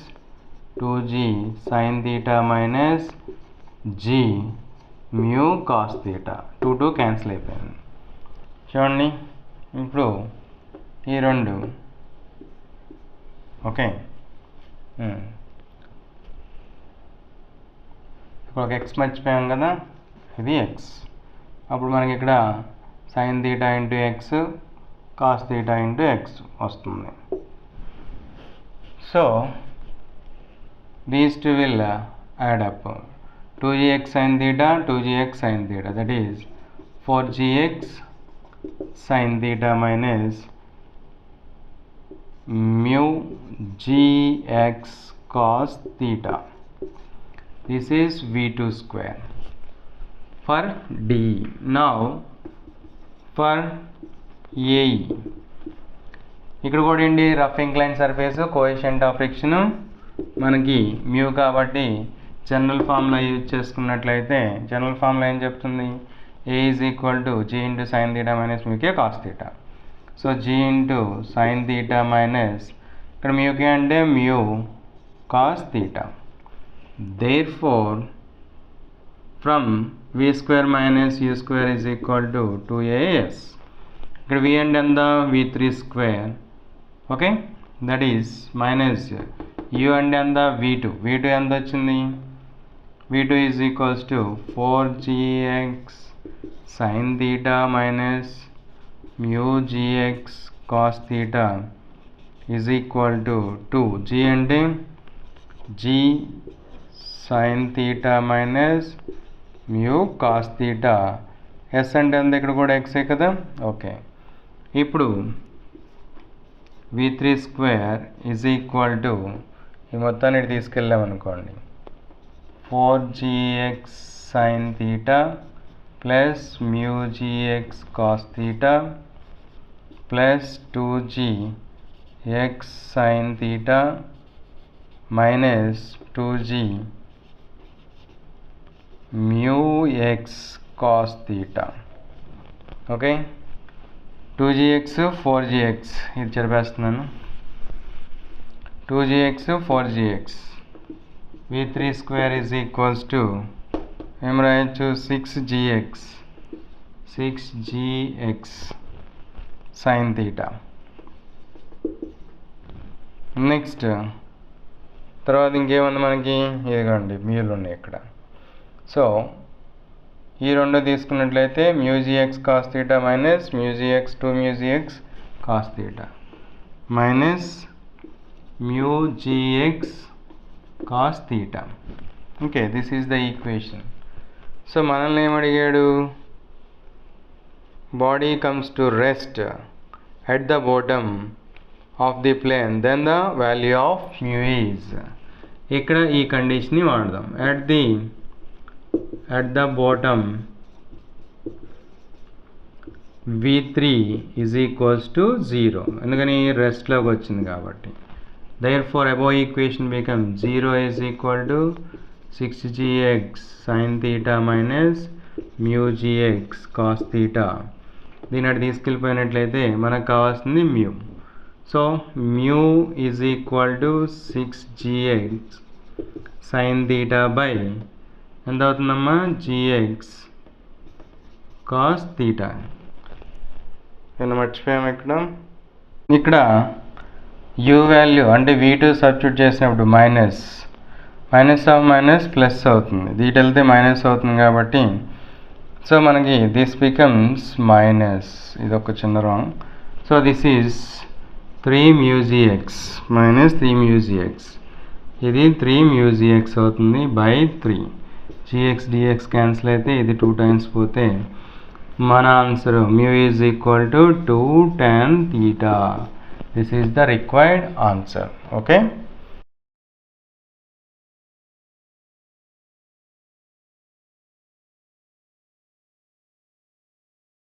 2g sin theta minus g mu cos theta. 2 cancel అయిపోయింది. చూడండి ఇప్పుడు ఈ రెండు ఓకే. ఇప్పుడు ఒక ఎక్స్ మర్చిపోయాం కదా, ఇది ఎక్స్. అప్పుడు మనకి ఇక్కడ sin theta into x cos theta into x వస్తుంది. So these two will add up 2gx sin theta 2gx sin theta, that is 4gx sin theta minus mu gx cos theta. This is v2 square for D. Now for AE, ఇక్కడ కూడా ఏంటి, rough incline surface, coefficient of friction మనకి mu కాబట్టి general formula use చేసుకున్నట్లయితే general formula ఏం చెప్తుంది, A is equal to G into sine theta minus mu k cos theta. So G into sine theta minus ఇక్కడ mu k అంటే mu cos theta. Therefore from v square minus u square is equal to 2as. ఇక్కడ v and ఎంత, v3 square, okay, that is minus u and ఎంత, v2 ఎంత వచ్చింది, v2 is equals to 4gx sin theta minus mu gx cos theta is equal to 2. g అంటే g sin theta minus mu cos theta, s అంటే ఎంత, ఇక్కడ కూడా x కదా, okay. ఇప్పుడు v3 square is equal to ఈ మొత్తాన్ని తీసుకెళ్ళామనుకోండి 4gx sin theta plus mu gx cos theta plus 2gx sin theta minus 2g mu x cos theta, okay. 2gx 4gx ఇది చెరిపేస్తున్నాను, 2gx 4gx, v3 square is equals to ఏం రాయొచ్చు, 6gx sin theta. Next తర్వాత ఇంకేముంది మనకి, ఇదిగోండి మ్యూలు ఉన్నాయి ఇక్కడ. So ఈ రెండు తీసుకున్నట్లయితే mu gx cos theta minus mu gx 2 mu gx cos theta minus mu gx cos theta. Okay, this is the equation. So మనల్ని ఏమడిగాడు, body comes to rest at the bottom of the plane, then the value of mu is. ఇక్కడ ఈ కండిషన్ని వాడదాం, at the bottom v3 is equals to 0, ఎందుకని రెస్ట్లోకి వచ్చింది కాబట్టి. therefore above equation becomes 0 is equal to 6gx sin theta minus mu gx cos theta. దీని అటు తీసుకెళ్ళిపోయినట్లయితే మనకు కావాల్సింది mu. So mu is equal to 6gx sin theta by ఎంత అవుతుందమ్మా, gx cos theta. నేను మర్చిపోయాము ఇక్కడ u వాల్యూ అంటే v2 సబ్స్టిట్యూట్ చేసినప్పుడు మైనస్ ఆఫ్ మైనస్ ప్లస్ అవుతుంది, దీటి వెళ్తే మైనస్ అవుతుంది కాబట్టి సో మనకి దిస్ బికమ్స్ మైనస్, ఇది ఒక చిన్న wrong. So this is 3 mu gx minus 3 mu gx, ఇది 3 mu gx అవుతుంది బై 3. gx dx క్యాన్సిల్ అయితే ఇది 2 టైమ్స్ పోతే మన answer mu is equal to 2 tan theta. This is the required answer. Okay.